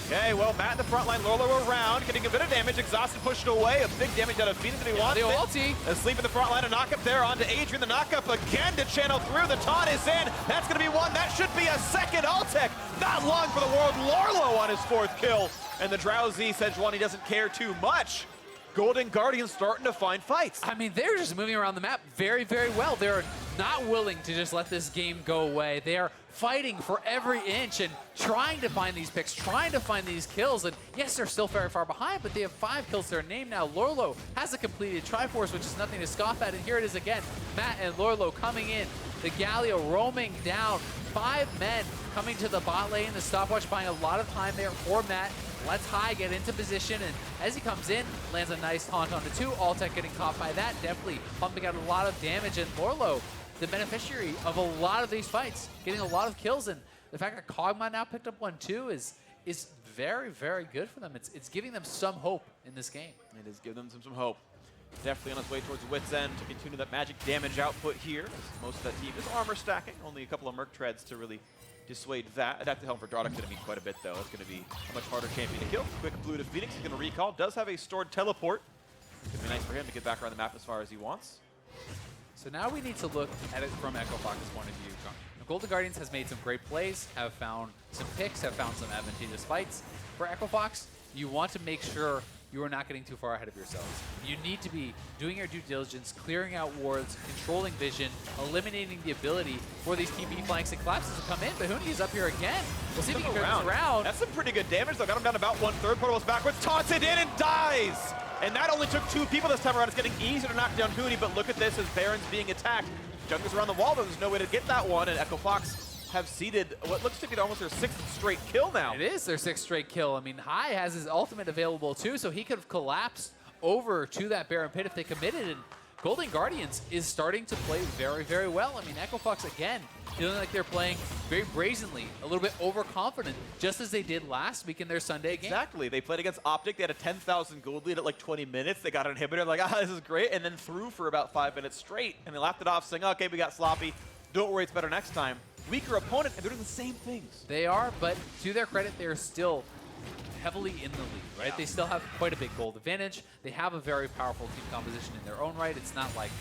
Okay, well, Matt in the front line, Lourlo around, getting a bit of damage, exhausted, pushed away, a big damage out of Phoenix that he wants. The ulti. Asleep in the front line, a knock-up there onto Adrian, the knock-up again to channel through, the taunt is in, that's gonna be 1, that should be a second Altec, not long for the world, Lourlo on his 4th kill, and the drowsy Sejuani doesn't care too much. Golden Guardians starting to find fights. I mean, they're just moving around the map very, very well. They're not willing to just let this game go away. They are fighting for every inch and trying to find these picks, trying to find these kills. And yes, they're still very far behind, but they have 5 kills to their name now. Lourlo has a completed Triforce, which is nothing to scoff at. And here it is again. Matt and Lourlo coming in. The Galio roaming down. 5 men coming to the bot lane. The stopwatch buying a lot of time there for Matt. Let's High get into position, and as he comes in, lands a nice taunt onto 2. Altec getting caught by that, Deftly pumping out a lot of damage, and Lourlo, the beneficiary of a lot of these fights, getting a lot of kills, and the fact that Kog'Maw now picked up 1 too is very, very good for them. It's giving them some hope in this game. It is giving them some hope. Definitely on his way towards Wit's End to continue that magic damage output here. Most of that team is armor stacking, only a couple of Merc Treads to really dissuade that. Adaptive Helm for Dardoch going to be quite a bit, though. It's going to be a much harder champion to kill. Quick blue to Phoenix. He's going to recall. Does have a stored teleport. It's going to be nice for him to get back around the map as far as he wants. So now we need to look at it from Echofox's point of view. The Golden Guardians has made some great plays, have found some picks, have found some advantageous fights. For Echofox, you want to make sure you are not getting too far ahead of yourselves. You need to be doing your due diligence, clearing out wards, controlling vision, eliminating the ability for these TP flanks and collapses to come in. But Huni is up here again. We'll see if he can turn this around. That's some pretty good damage, though. Got him down about 1/3. Portals backwards, taunted in and dies. And that only took 2 people this time around. It's getting easier to knock down Huni, but look at this as Baron's being attacked. Jungler's around the wall, though. There's no way to get that one, and Echofox have seeded what looks to be almost their 6th straight kill now. It is their 6th straight kill. I mean, High has his ultimate available too, so he could have collapsed over to that Baron pit if they committed. And Golden Guardians is starting to play very, very well. I mean, Echofox, again, feeling like they're playing very brazenly, a little bit overconfident, just as they did last week in their Sunday game. Exactly. They played against Optic. They had a 10,000 gold lead at like 20 minutes. They got an inhibitor, like, this is great, and then threw for about 5 minutes straight. And they laughed it off, saying, okay, we got sloppy. Don't worry, it's better next time. Weaker opponent, and they're doing the same things. They are, but to their credit, they're still heavily in the lead, right? They still have quite a big gold advantage. They have a very powerful team composition in their own right. It's not like,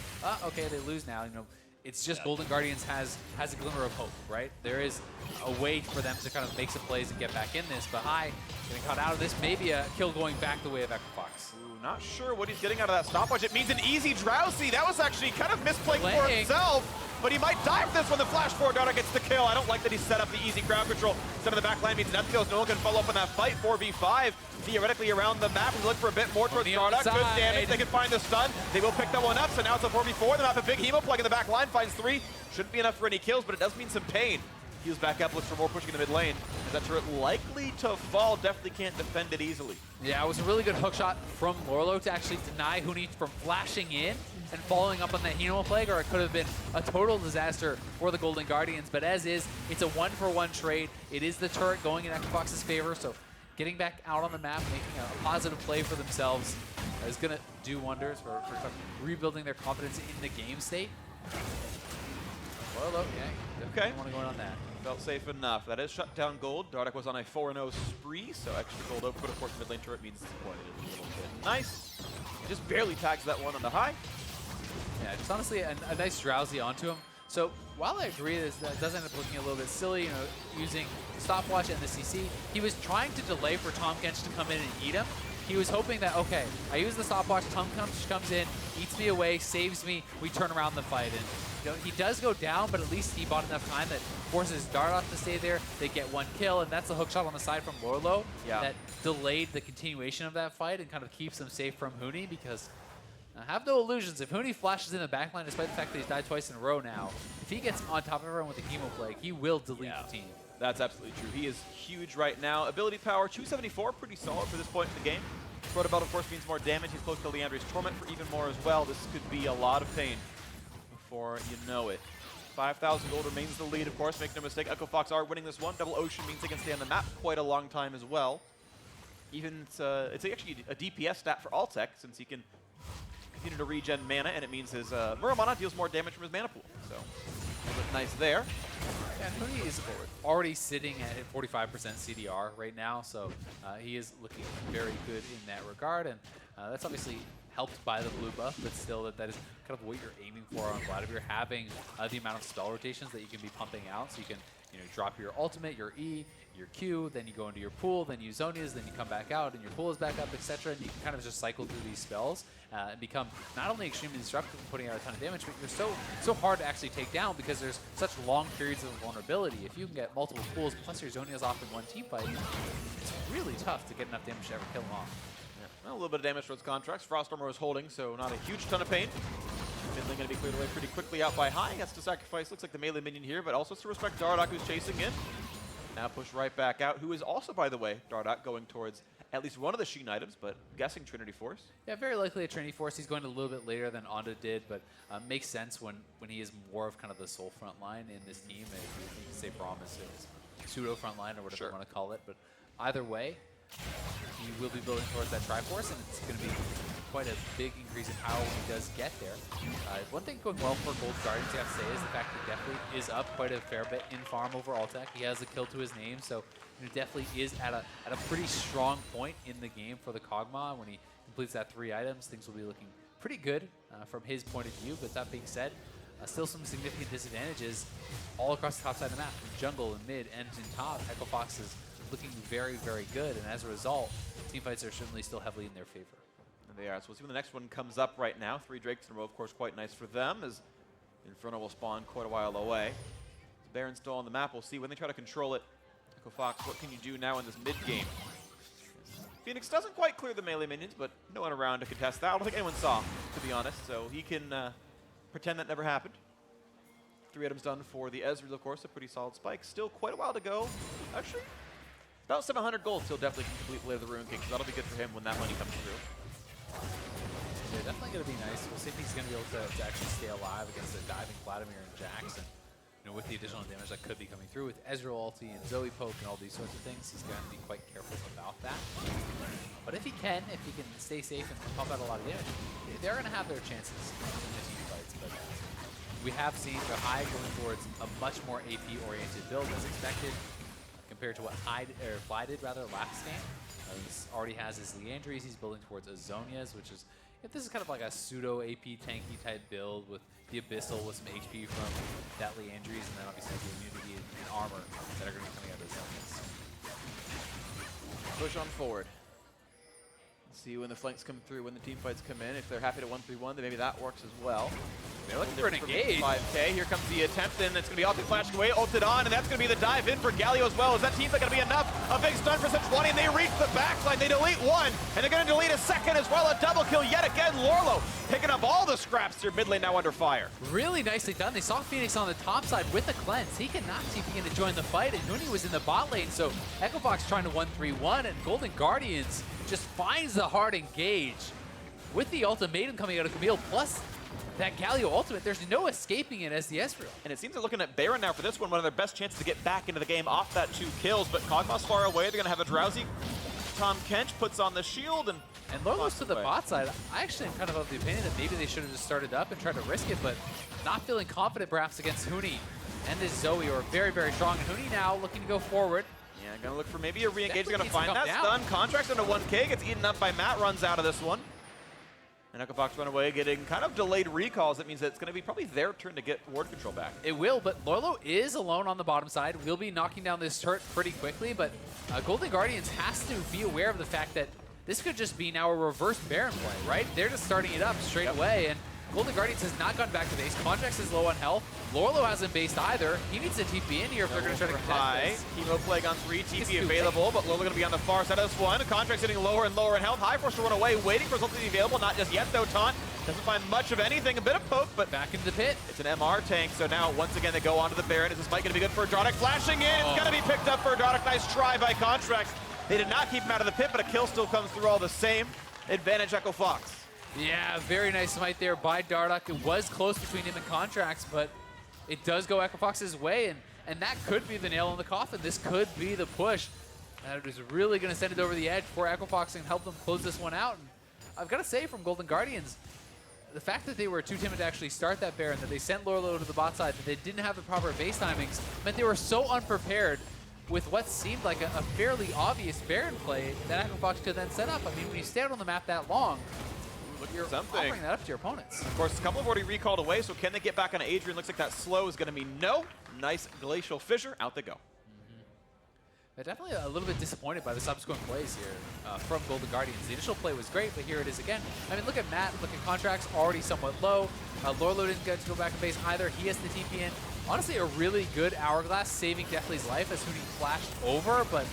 okay, they lose now. You know, it's just Golden Guardians has a glimmer of hope, right? There is a way for them to kind of make some plays and get back in this. But High getting caught out of this, maybe a kill going back the way of Equifox. Ooh, not sure what he's getting out of that stopwatch. It means an easy Drowsy. That was actually kind of misplaying for himself. But he might die for this when the flash forward Dardoch gets the kill. I don't like that he set up the easy ground control. Some of the back line means nothing goes. No one can follow up on that fight. 4v5 theoretically around the map. We look for a bit more towards Dardoch. Good damage. They can find the stun. They will pick that one up. So now it's a 4v4. They have a big Hemo plug in the back line. Finds 3. Shouldn't be enough for any kills, but it does mean some pain. Heals back up. Looks for more pushing in the mid lane. Is that turret likely to fall? Definitely can't defend it easily. Yeah, it was a really good hook shot from Lourlo to actually deny Huni from flashing in and following up on that Hemo flag, or it could have been a total disaster for the Golden Guardians. But as is, it's a 1-for-1 trade. It is the turret going in Equifox's favor, so getting back out on the map, making a positive play for themselves is going to do wonders for rebuilding their confidence in the game state. Lourlo, okay. Want to go in on that. Felt safe enough. That is shut down gold. Dardoch was on a 4-0 spree, so extra gold open. But of course, mid lane turret means it's pointed a little bit. Nice. Just barely tags that one on the High. Yeah, just honestly a nice Drowsy onto him. So while I agree that does end up looking a little bit silly, you know, using stopwatch and the CC, he was trying to delay for Tahm Kench to come in and eat him. He was hoping that, okay, I use the stopwatch, Tahm Kench comes in, eats me away, saves me, we turn around the fight. And you know, he does go down, but at least he bought enough time that forces Dardoch to stay there. They get 1 kill, and that's a hook shot on the side from Lourlo that delayed the continuation of that fight and kind of keeps them safe from Huni, because have no illusions. If Huni flashes in the backline, despite the fact that he's died twice in a row now, if he gets on top of everyone with a Hemo Plague, he will delete the team. That's absolutely true. He is huge right now. Ability power, 274, pretty solid for this point in the game. Proto Belt, of course, means more damage. He's close to Leandre's Torment for even more as well. This could be a lot of pain before you know it. 5,000 gold remains the lead, of course. Make no mistake, Equifox are winning this one. Double Ocean means they can stay on the map quite a long time as well. Even it's actually a DPS stat for Altec, since he can continue to regen mana, and it means his Muramana deals more damage from his mana pool. So, a little bit nice there. And Huni is already sitting at 45% CDR right now, so he is looking very good in that regard, and that's obviously helped by the blue buff, but still that is kind of what you're aiming for on Vladimir, having the amount of spell rotations that you can be pumping out, so you can drop your ultimate, your E, your Q, then you go into your pool, then you Zonias, then you come back out, and your pool is back up, etc. And you can kind of just cycle through these spells and become not only extremely disruptive and putting out a ton of damage, but you're so hard to actually take down because there's such long periods of vulnerability. If you can get multiple pools plus your Zonias off in one team fight, it's really tough to get enough damage to ever kill them off. Yeah. Well, a little bit of damage towards Contractz. Froststormer was holding, so not a huge ton of pain. Finley going to be cleared away pretty quickly out by High. Has to sacrifice, looks like the melee minion here, but also to respect Dardoch, who's chasing in. Now push right back out, who is also, by the way, Dardoch, going towards at least one of the Sheen items, but guessing Trinity Force. Yeah, very likely a Trinity Force. He's going a little bit later than Onda did, but makes sense when he is more of kind of the sole front line in this team. And you can say Braum is pseudo front line or whatever you want to call it, but either way, he will be building towards that Triforce, and it's going to be quite a big increase in power when he does get there. One thing going well for Gold Guardians, you have to say, is the fact that Deftly is up quite a fair bit in farm over Altec. He has a kill to his name, so Deftly is at a pretty strong point in the game for the Kog'Maw. When he completes that 3 items, things will be looking pretty good from his point of view. But that being said, still some significant disadvantages all across the top side of the map. In jungle, in mid, and in top, Equifox is looking very, very good, and as a result, teamfights are certainly still heavily in their favor. They are. So we'll see when the next one comes up right now. 3 Drakes in a row, of course, quite nice for them, as Inferno will spawn quite a while away. Baron's still on the map. We'll see when they try to control it. Equifox, what can you do now in this mid-game? Fenix doesn't quite clear the melee minions, but no one around to contest that. I don't think anyone saw, to be honest, so he can pretend that never happened. 3 items done for the Ezreal, of course, a pretty solid spike. Still quite a while to go. Actually, about 700 gold, so definitely can complete Blade of the Ruin King, so that'll be good for him when that money comes through. Yeah, definitely going to be nice. We'll see if he's going to be able to actually stay alive against the diving Vladimir and Jax. And with the additional damage that could be coming through with Ezreal ulti and Zoe poke and all these sorts of things, he's going to be quite careful about that. But if he can stay safe and pump out a lot of damage, they're going to have their chances in the team fights. But we have seen the High going towards a much more AP-oriented build as expected. compared to what Fly did rather last game. This already has his Leandries. He's building towards Azonias, which is, if this is kind of like a pseudo AP tanky type build with the Abyssal with some HP from that Leandries, and then obviously the immunity and armor that are going to be coming out of Azonias. Push on forward. See when the flanks come through, when the team fights come in. If they're happy to 1-3-1, then maybe that works as well. They're looking for an engage. 5K. Here comes the attempt, and it's going to be Altec flashing away, ulted on, and that's going to be the dive in for Galio as well. Is that team's not going to be enough? A big stun for Sejuani, and they reach the backside. They delete one, and they're going to delete a second as well. A double kill yet again. Lourlo picking up all the scraps here. Mid lane now under fire. Really nicely done. They saw Fenix on the top side with the cleanse. He cannot TP in to join the fight, and Huni was in the bot lane, so Echofox trying to 1-3-1, and Golden Guardians just finds the hard engage. With the ultimatum coming out of Camille, plus that Galio ultimate, there's no escaping it as the Ezreal. And it seems they're looking at Baron now for this one of their best chances to get back into the game off that 2 kills, but Kog'Maw's far away. They're going to have a drowsy. Tahm Kench puts on the shield, and Lourlo's to the bot side. I actually am kind of the opinion that maybe they should have just started up and tried to risk it, but not feeling confident perhaps against Huni and this Zoe are very, very strong. And Huni now looking to go forward. Yeah, gonna look for maybe a re-engage. They're gonna Definitely find that needs to stun. come Contractz into 1K, gets eaten up by Matt, runs out of this one. And Echofox run away, getting kind of delayed recalls. That means that it's gonna be probably their turn to get ward control back. It will, but Lourlo is alone on the bottom side. We'll be knocking down this turret pretty quickly, but Golden Guardians has to be aware of the fact that this could just be now a reverse Baron play, right? They're just starting it up straight away, and Golden Guardians has not gone back to base. Contractz is low on health. Lourlo hasn't based either. He needs to TP in here if they're going to try to contest this. Chemo Plague on 3, TP available, but Lourlo going to be on the far side of this one. Contractz getting lower and lower in health. High forced to run away, waiting for something to be available. Not just yet though, Taunt. Doesn't find much of anything, a bit of poke, but back into the pit. It's an MR tank, so now once again they go onto the Baron. Is this fight going to be good for Dardoch? Flashing in, it's going to be picked up for Dardoch. Nice try by Contractz. They did not keep him out of the pit, but a kill still comes through all the same. Advantage Echofox. Yeah, very nice smite there by Dardoch. It was close between him and Contractz, but it does go Echofox's way, and that could be the nail in the coffin. This could be the push that is really going to send it over the edge for Echofox and help them close this one out. And I've got to say, from Golden Guardians, the fact that they were too timid to actually start that Baron, that they sent Lourlo to the bot side, that they didn't have the proper base timings, meant they were so unprepared with what seemed like a fairly obvious Baron play that Echofox could then set up. I mean, when you stay out on the map that long, you're offering that up to your opponents. Of course, a couple have already recalled away, so can they get back on Adrian? Looks like that slow is going to be no. Nice glacial fissure. Out they go. But definitely a little bit disappointed by the subsequent plays here from Golden Guardians. The initial play was great, but here it is again. I mean, look at Matt, look at Contractz, already somewhat low. Lourlo didn't get to go back in base either. He has the TP in. Honestly, a really good Hourglass, saving Deftly's life as Huni flashed over, but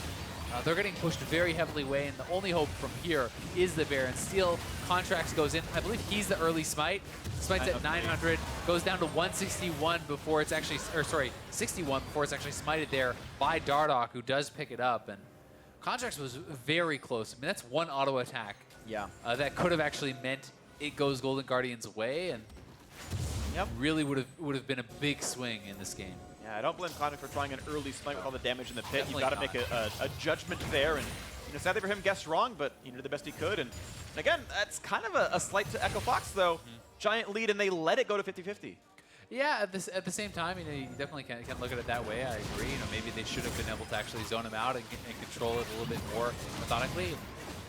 they're getting pushed very heavily away, and the only hope from here is the Baron. Steal, Contractz goes in. I believe he's the early smite. Smite's at 900, goes down to 161 before it's actually, or sorry, 61 before it's actually smited there by Dardoch, who does pick it up. And Contractz was very close. I mean, that's one auto attack. Yeah. That could have actually meant it goes Golden Guardians' way, and really would have been a big swing in this game. Yeah, I don't blame Contractz for trying an early smite with all the damage in the pit. Definitely You've got to make a judgment there, and sadly for him, guessed wrong, but he did the best he could. And again, that's kind of a slight to Echofox, though. Giant lead, and they let it go to 50-50. Yeah, at the same time, you definitely can look at it that way. I agree. Maybe they should have been able to actually zone him out and control it a little bit more methodically.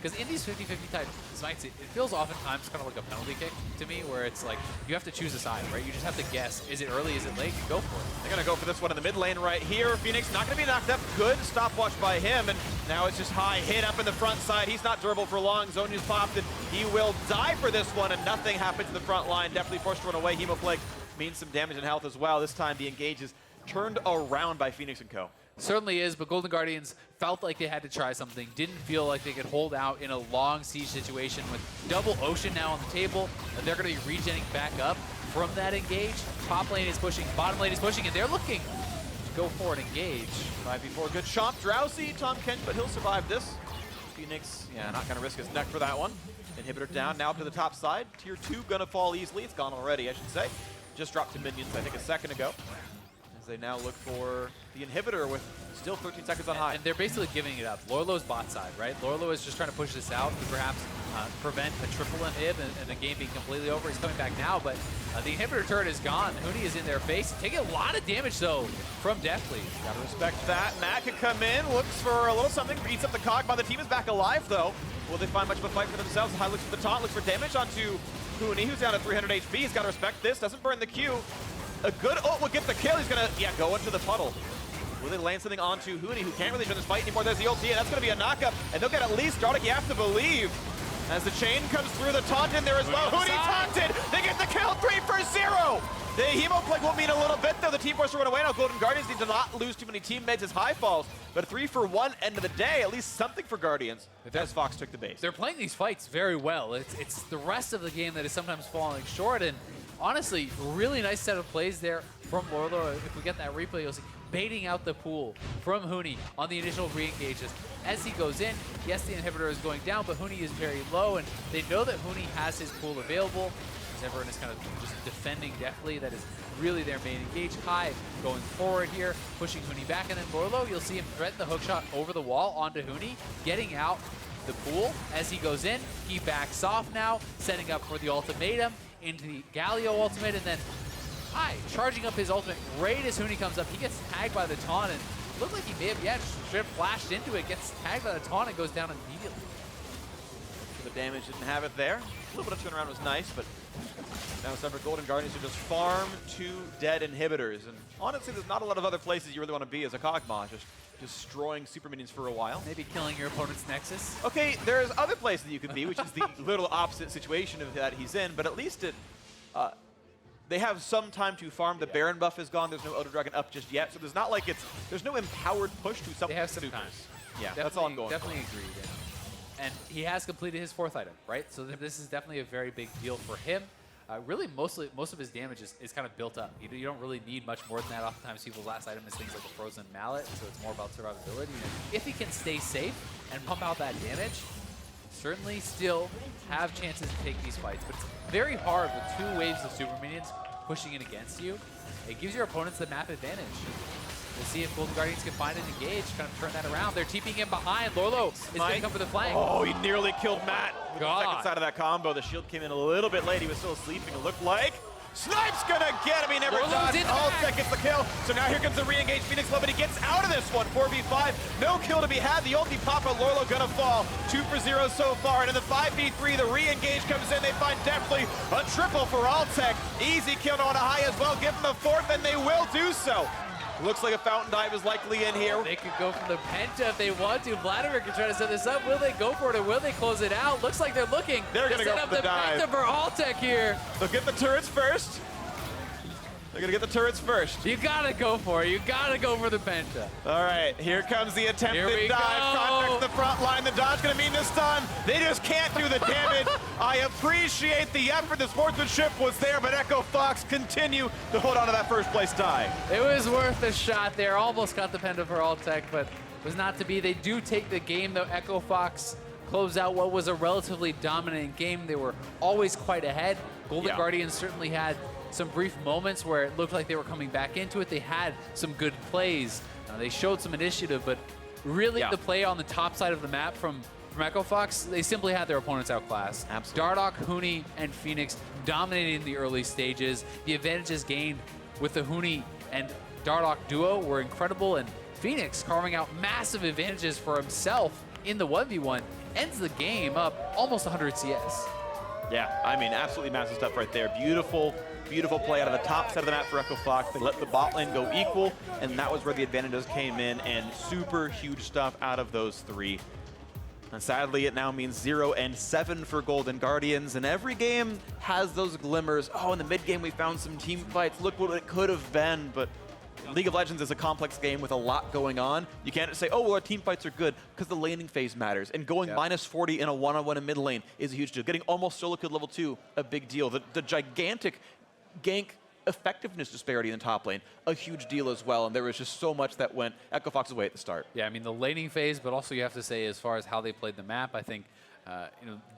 Because in these 50-50 type smites, it feels oftentimes kind of like a penalty kick to me, where it's like you have to choose a side, right? You just have to guess. Is it early? Is it late? You go for it. They're going to go for this one in the mid lane right here. Fenix not going to be knocked up. Good stopwatch by him, and now it's just high hit up in the front side. He's not durable for long. Zonia's popped, and he will die for this one, and nothing happens in the front line. Definitely forced to run away. Hemoplague means some damage and health as well. This time the engage is turned around by Fenix and co. Certainly is, but Golden Guardians felt like they had to try something, didn't feel like they could hold out in a long siege situation with double Ocean now on the table. They're going to be regenning back up from that engage. Top lane is pushing, bottom lane is pushing, and they're looking to go for an engage. 5v4, good chomp. Drowsy, Tahm Kench, but he'll survive this. Fenix, yeah, not going to risk his neck for that one. Inhibitor down, now up to the top side. Tier 2 going to fall easily. It's gone already, I should say. Just dropped to minions, I think, a second ago. as they now look for the inhibitor with still 13 seconds on high. And they're basically giving it up. Lourlo's bot side, right? Lourlo is just trying to push this out to perhaps prevent a triple inhib and the game being completely over. He's coming back now, but the inhibitor turret is gone. Huni is in their face, taking a lot of damage though from Deftly. Gotta respect that. Matt could come in, looks for a little something, eats up the Kog'Maw. The team is back alive though. Will they find much of a fight for themselves? High looks for the taunt, looks for damage onto Huni, who's down at 300 HP. He's gotta respect this, doesn't burn the Q. A good ult will get the kill. He's gonna, go into the puddle. Will they land something onto Huni, who can't really join this fight anymore? There's the ulti, and that's gonna be a knockup. And they'll get at least Dardoch, you have to believe. As the chain comes through, the taunt in there as well. Huni taunted! They get the kill, 3-for-0! The Hemo Plague will mean a little bit, though. The Team Force will run away. Now Golden Guardians need to not lose too many teammates as high falls. But 3-for-1 end of the day, at least something for Guardians, as Fox took the base. They're playing these fights very well. It's the rest of the game that is sometimes falling short, and honestly, really nice set of plays there from Lourlo. If we get that replay, you'll see baiting out the pool from Huni on the initial re-engages. As he goes in, yes, the inhibitor is going down, but Huni is very low, and they know that Huni has his pool available. As everyone is kind of just defending Deftly, that is really their main engage. High going forward here, pushing Huni back, and then Lourlo, you'll see him threaten the hookshot over the wall onto Huni, getting out the pool. As he goes in, he backs off now, setting up for the ultimatum into the Galio ultimate, and then High charging up his ultimate right as Huni comes up. He gets tagged by the taunt, and looked like he may have, just straight flashed into it, gets tagged by the taunt, and goes down immediately. The damage didn't have it there. A little bit of turnaround was nice, but now it's time for Golden Guardians to just farm 2 dead inhibitors. And honestly, there's not a lot of other places you really want to be as a Kog'Maw, just destroying super minions for a while. Maybe killing your opponent's Nexus. Okay, there's other places you could be, which is the little opposite situation of that he's in, but at least they have some time to farm. The Baron buff is gone. There's no Elder Dragon up just yet, so there's not like there's no empowered push to something. They have some supers. time. Yeah, that's all I'm going Definitely for. agreed. And he has completed his 4th item, right? So this is definitely a very big deal for him. Really, most of his damage is kind of built up. You don't really need much more than that. Oftentimes, people's last item is things like a Frozen Mallet, so it's more about survivability. And if he can stay safe and pump out that damage, certainly still have chances to take these fights. But it's very hard with 2 waves of super minions pushing in against you. It gives your opponents the map advantage. We'll see if Golden Guardians can find an engage, kind of turn that around. They're TPing him behind. Lourlo is going to come for the flank. Oh, he nearly killed Matt. With the second God. side of that combo. The shield came in a little bit late. He was still sleeping, it looked like. Snipe's gonna get him. He never dodged. Altec gets the kill. So now here comes the re-engage Phoenix Low, but he gets out of this one. 4v5. No kill to be had. The ulti pop, but Lourlo gonna fall. 2-for-0 so far. And in the 5v3, the re-engage comes in. They find Deftly a triple for Altec. Easy kill on a high as well. Give him a 4th, and they will do so. Looks like a fountain dive is likely in here. They could go for the Penta if they want to. Vladimir can try to set this up. Will they go for it or will they close it out? Looks like they're looking. They're going to go for the dive. Penta for Altec here. They'll get the turrets first. They're going to get the turrets first. You got to go for it. You got to go for the Penta. All right, here comes the attempted dive. Contractz the front line. The dodge going to mean this stun. They just can't do the damage. I appreciate the effort. The sportsmanship was there, but Echo Fox continue to hold on to that first place die. It was worth a shot there. Almost got the Penta for Altec, but was not to be. They do take the game, though. Echo Fox close out what was a relatively dominant game. They were always quite ahead. Golden Guardians certainly had some brief moments where it looked like they were coming back into it. They had some good plays. They showed some initiative, but really the play on the top side of the map from Echo Fox, they simply had their opponents outclassed. Absolutely. Dardoch, Huni, and Fenix dominating the early stages. The advantages gained with the Huni and Dardoch duo were incredible, and Fenix carving out massive advantages for himself in the 1v1 ends the game up almost 100 CS. Yeah, I mean, absolutely massive stuff right there. Beautiful, beautiful play out of the top side of the map for Echo Fox. They let the bot lane go equal, and that was where the advantages came in, and super huge stuff out of those 3. And sadly, it now means 0-7 for Golden Guardians, and every game has those glimmers. Oh, in the mid game we found some team fights. Look what it could have been, but League of Legends is a complex game with a lot going on. You can't just say, oh, well, our team fights are good, because the laning phase matters. And going minus 40 in a one-on-one in mid lane is a huge deal. Getting almost solo kill level 2, a big deal. The gigantic gank effectiveness disparity in top lane, a huge deal as well. And there was just so much that went Echo Fox's way at the start. Yeah, I mean, the laning phase, but also you have to say, as far as how they played the map, I think,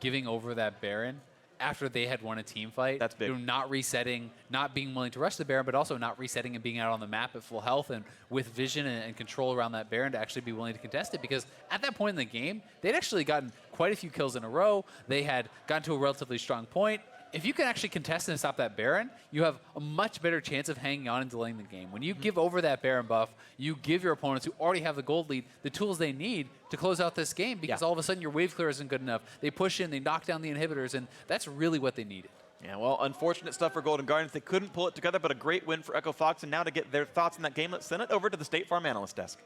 giving over that Baron after they had won a team fight. That's big. Not resetting, not being willing to rush the Baron, but also not resetting and being out on the map at full health and with vision and control around that Baron to actually be willing to contest it. Because at that point in the game, they'd actually gotten quite a few kills in a row. They had gotten to a relatively strong point. If you can actually contest and stop that Baron, you have a much better chance of hanging on and delaying the game. When you give over that Baron buff, you give your opponents who already have the gold lead the tools they need to close out this game, because all of a sudden your wave clear isn't good enough. They push in, they knock down the inhibitors, and that's really what they needed. Yeah, well, unfortunate stuff for Golden Guardians. They couldn't pull it together, but a great win for Echo Fox. And now to get their thoughts on that game, let's send it over to the State Farm Analyst Desk.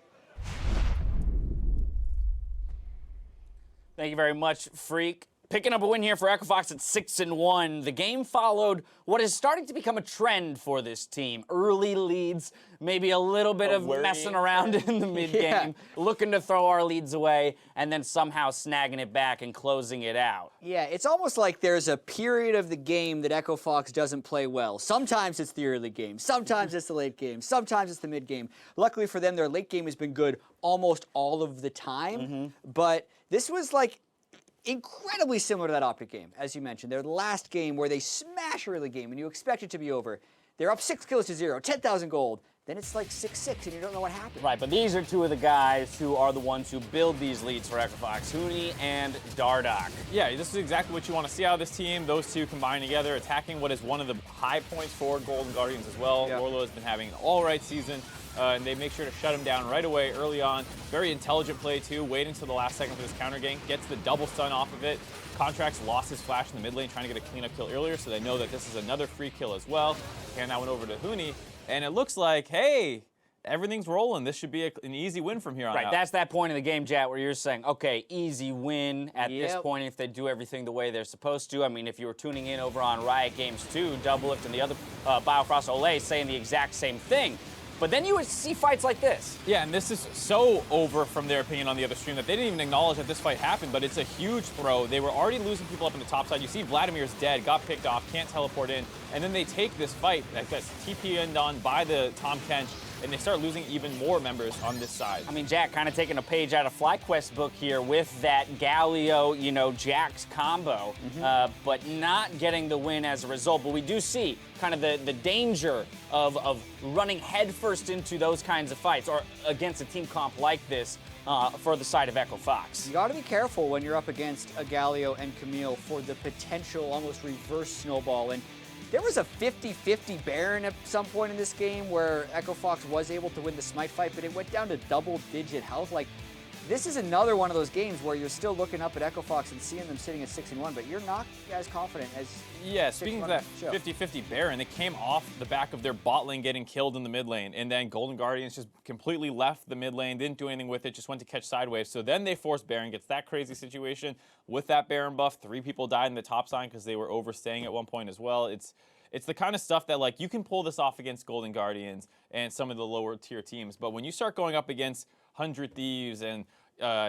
Thank you very much, Freak. Picking up a win here for Echo Fox at 6-1. The game followed what is starting to become a trend for this team. Early leads, maybe a little bit of messing around in the mid-game, looking to throw our leads away, and then somehow snagging it back and closing it out. Yeah, it's almost like there's a period of the game that Echo Fox doesn't play well. Sometimes it's the early game, sometimes it's the late game, sometimes it's the mid game. Luckily for them, their late game has been good almost all of the time, but this was like incredibly similar to that Optic game, as you mentioned. Their last game where they smash early game and you expect it to be over. They're up 6-0, 10,000 gold. Then it's like 6-6 and you don't know what happened. Right, but these are two of the guys who are the ones who build these leads for Echo Fox, Huni and Dardoch. Yeah, this is exactly what you want to see out of this team. Those two combined together, attacking what is one of the high points for Golden Guardians as well. Yeah. Lourlo has been having an all-right season, and they make sure to shut him down right away early on. Very intelligent play, too. Wait until the last second for this counter gank. Gets the double stun off of it. Contractz lost his flash in the mid lane, trying to get a cleanup kill earlier, so they know that this is another free kill as well. Hand that one over to Huni, and it looks like, hey, everything's rolling. This should be an easy win from here on out. Right, that's that point in the game, Jat, where you're saying, okay, easy win at this point if they do everything the way they're supposed to. I mean, if you were tuning in over on Riot Games 2, Doublelift and the other Biofrost Olay saying the exact same thing. But then you would see fights like this. Yeah, and this is so over from their opinion on the other stream that they didn't even acknowledge that this fight happened, but it's a huge throw. They were already losing people up in the top side. You see Vladimir's dead, got picked off, can't teleport in, and then they take this fight that gets TP'd on by the Tahm Kench, and they start losing even more members on this side. I mean, Jack kind of taking a page out of FlyQuest's book here with that Galio, Jax combo, but not getting the win as a result. But we do see kind of the danger of running headfirst into those kinds of fights or against a team comp like this for the side of Echo Fox. You got to be careful when you're up against a Galio and Camille for the potential almost reverse snowball. And there was a 50-50 Baron at some point in this game where Echo Fox was able to win the smite fight, but it went down to double-digit health. Like, this is another one of those games where you're still looking up at Echo Fox and seeing them sitting at 6-1, but you're not as confident as... Yeah, speaking of that 50-50 Baron, they came off the back of their bot lane getting killed in the mid lane, and then Golden Guardians just completely left the mid lane, didn't do anything with it, just went to catch sideways. So then they forced Baron, gets that crazy situation with that Baron buff. 3 people died in the top side because they were overstaying at one point as well. It's the kind of stuff that, like, you can pull this off against Golden Guardians and some of the lower tier teams, but when you start going up against 100 Thieves and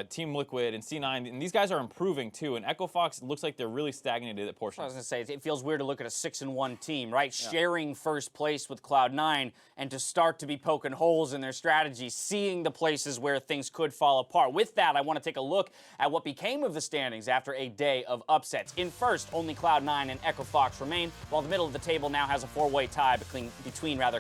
Team Liquid and C9, and these guys are improving too, and Echo Fox looks like they're really stagnated at portions. I was going to say, it feels weird to look at a 6-1 team, right? Yeah. Sharing first place with Cloud9 and to start to be poking holes in their strategy, seeing the places where things could fall apart. With that, I want to take a look at what became of the standings after a day of upsets. In first, only Cloud9 and Echo Fox remain, while the middle of the table now has a 4-way tie between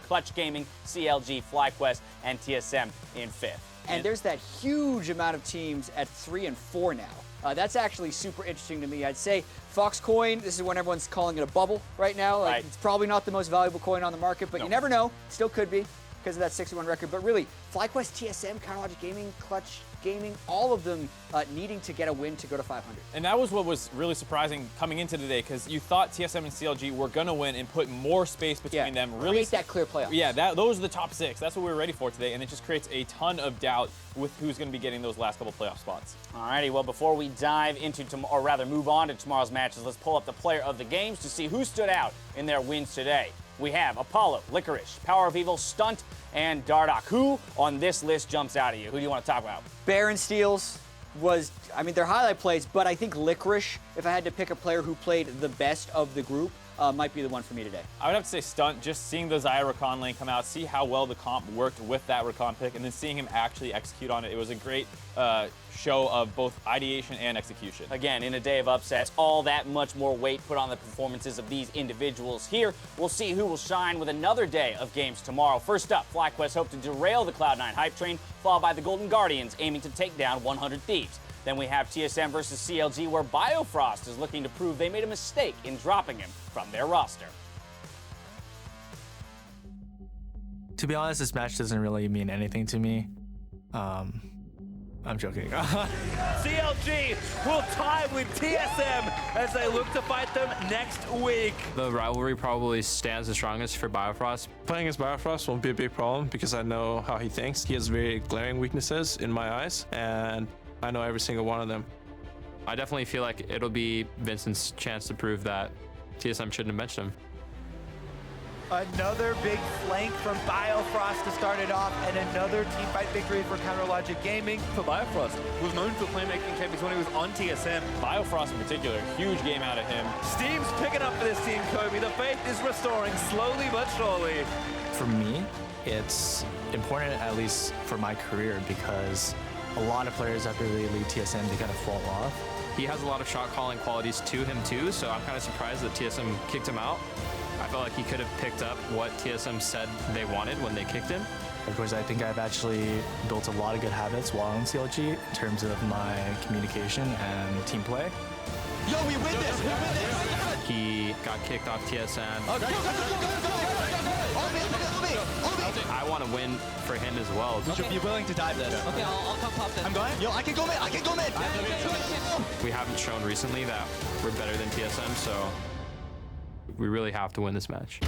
Clutch Gaming, CLG, FlyQuest, and TSM in 5th. And there's that huge amount of teams at 3 and 4 now. That's actually super interesting to me. I'd say Fox Coin, this is when everyone's calling it a bubble right now. Like, it's probably not the most valuable coin on the market, but you never know. Still could be because of that 61 record. But really, FlyQuest, TSM, Counterlogic Gaming, Clutch Gaming, all of them needing to get a win to go to 500. And that was what was really surprising coming into today, because you thought TSM and CLG were going to win and put more space between them. Really create that clear playoff. Yeah, those are the top 6. That's what we were ready for today, and it just creates a ton of doubt with who's going to be getting those last couple playoff spots. Alrighty, well, before we dive into, or rather move on to tomorrow's matches, let's pull up the player of the games to see who stood out in their wins today. We have Apollo, Licorice, Power of Evil, Stunt, and Dardoch. Who on this list jumps out at you? Who do you want to talk about? Baron Steals was, I mean, they're highlight plays, but I think Licorice, if I had to pick a player who played the best of the group, might be the one for me today. I would have to say Stunt, just seeing the Xayah Rakan lane come out, see how well the comp worked with that Rakan pick, and then seeing him actually execute on it. It was a great show of both ideation and execution. Again, in a day of upsets, all that much more weight put on the performances of these individuals here. We'll see who will shine with another day of games tomorrow. First up, FlyQuest hope to derail the Cloud9 hype train, followed by the Golden Guardians aiming to take down 100 Thieves. Then we have TSM versus CLG, where Biofrost is looking to prove they made a mistake in dropping him from their roster. To be honest, this match doesn't really mean anything to me. I'm joking. CLG will tie with TSM as they look to fight them next week. The rivalry probably stands the strongest for Biofrost. Playing as Biofrost won't be a big problem because I know how he thinks. He has very glaring weaknesses in my eyes, and I know every single one of them. I definitely feel like it'll be Vincent's chance to prove that TSM shouldn't have benched him. Another big flank from Biofrost to start it off, and another teamfight victory for Counterlogic Gaming. For Biofrost, who was known for playmaking champions when he was on TSM. Biofrost in particular, huge game out of him. Steam's picking up for this team, Kobe. The faith is restoring slowly but surely. For me, it's important, at least for my career, because a lot of players after they leave TSM, they kind of fall off. He has a lot of shot calling qualities to him too, so I'm kind of surprised that TSM kicked him out. I felt like he could have picked up what TSM said they wanted when they kicked him. Of course, I think I've actually built a lot of good habits while on CLG in terms of my communication and team play. Yo, we win this! We win this! He got kicked off TSM. I want to win for him as well. You should be willing to dive this. Okay, I'll come pop this. I'm going? Yo, I can go mid! I can go mid! We haven't shown recently that we're better than TSM, so we really have to win this match.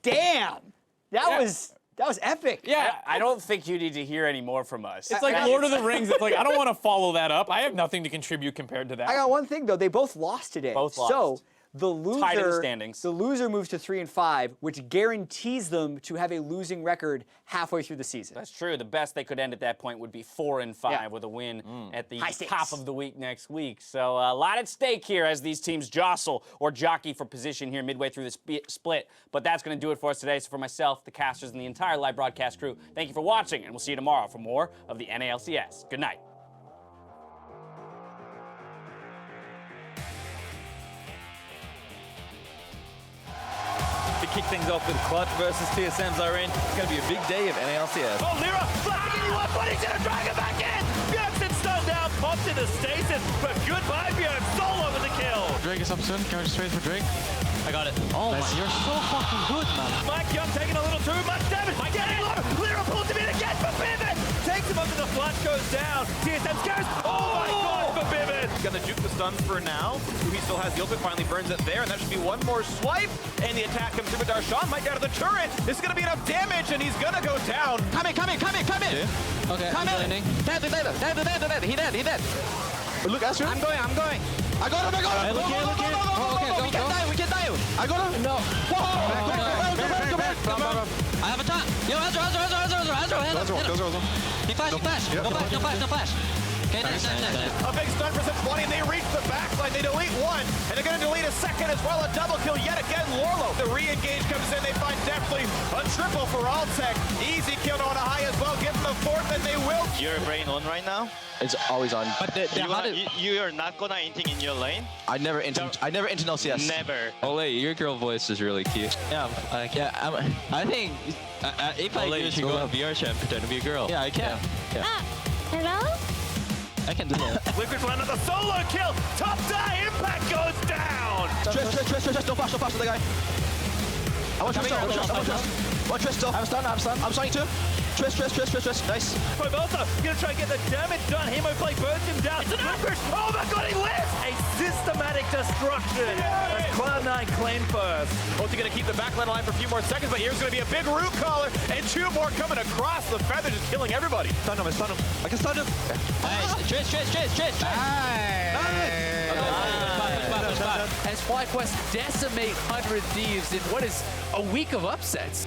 Damn! That was epic. Yeah, I don't think you need to hear any more from us. It's like Lord of the Rings. It's like, I don't want to follow that up. I have nothing to contribute compared to that. I got one thing though. They both lost today. Both lost. So the loser, Tied in the standings. the loser moves to 3-5, which guarantees them to have a losing record halfway through the season. That's true. The best they could end at that point would be 4-5 Yeah. with a win at the High stakes. top of the week next week. So a lot at stake here as these teams jostle or jockey for position here midway through the split. But that's going to do it for us today. So for myself, the casters, and the entire live broadcast crew, thank you for watching, and we'll see you tomorrow for more of the NALCS. Good night. To kick things off with Clutch versus TSM's Irene, it's going to be a big day of NALCS. Oh, Lyra flagging you up, but he's going to drag it back in! Björk's stunned down, pops into stasis, but goodbye Björk, solo with the kill! Drake is up soon. Can I just wait for Drake? I got it. Oh my, you're so fucking good, man. Mike Young taking a little too much damage. Getting low. Lyra pulls him in again for Pivot. Takes him up to the flash, goes down. TSM scares. Oh my god for Pivot. Gonna juke the stun for now. He still has the ultimate, finally burns it there, and that should be one more swipe. And the attack comes through with Darshan, might down to the turret. This is gonna be enough damage, and he's gonna go down. Come in. Yeah. Okay, come in. Dead. He dead. Look, Astrid. I'm going. I got him. Hey, look here. Okay, We can die. I got him. No. Go back. I have a time. Yo, Ezreal. He flash. No flash. Okay, nice. A big stun for Sejuani, and they reach the backline. They delete one, and they're gonna delete a second as well. A double kill yet again, Lourlo. The re-engage comes in, they find Deftly. A triple for Altec. Easy kill on a high as well. Give them a fourth, and they will. Your brain on right now? It's always on. But you are not gonna inting in your lane? I never enter LCS. Never. Ole, your girl voice is really cute. Yeah, I think if I use to go to VR champ, pretend to be a girl. Yeah, I can. Yeah. Hello? I can do that. FLICKR for another solo kill. Top die. Impact goes down. Twist. Don't flash the guy. I want twist. I'm stunned. I'm stunning too. Twist. Nice. Bobosa gonna try and get the damage done. Hemo play burns him down. It's an ambush. Oh my god, he lives! A systematic destruction as Cloud9 claim first. Ulti gonna keep the backline alive for a few more seconds, but here's gonna be a big root caller, and two more coming across. The feather just killing everybody. Stun him. I can stun him. Nice. Twist. As FlyQuest decimate 100 Thieves in what is a week of upsets.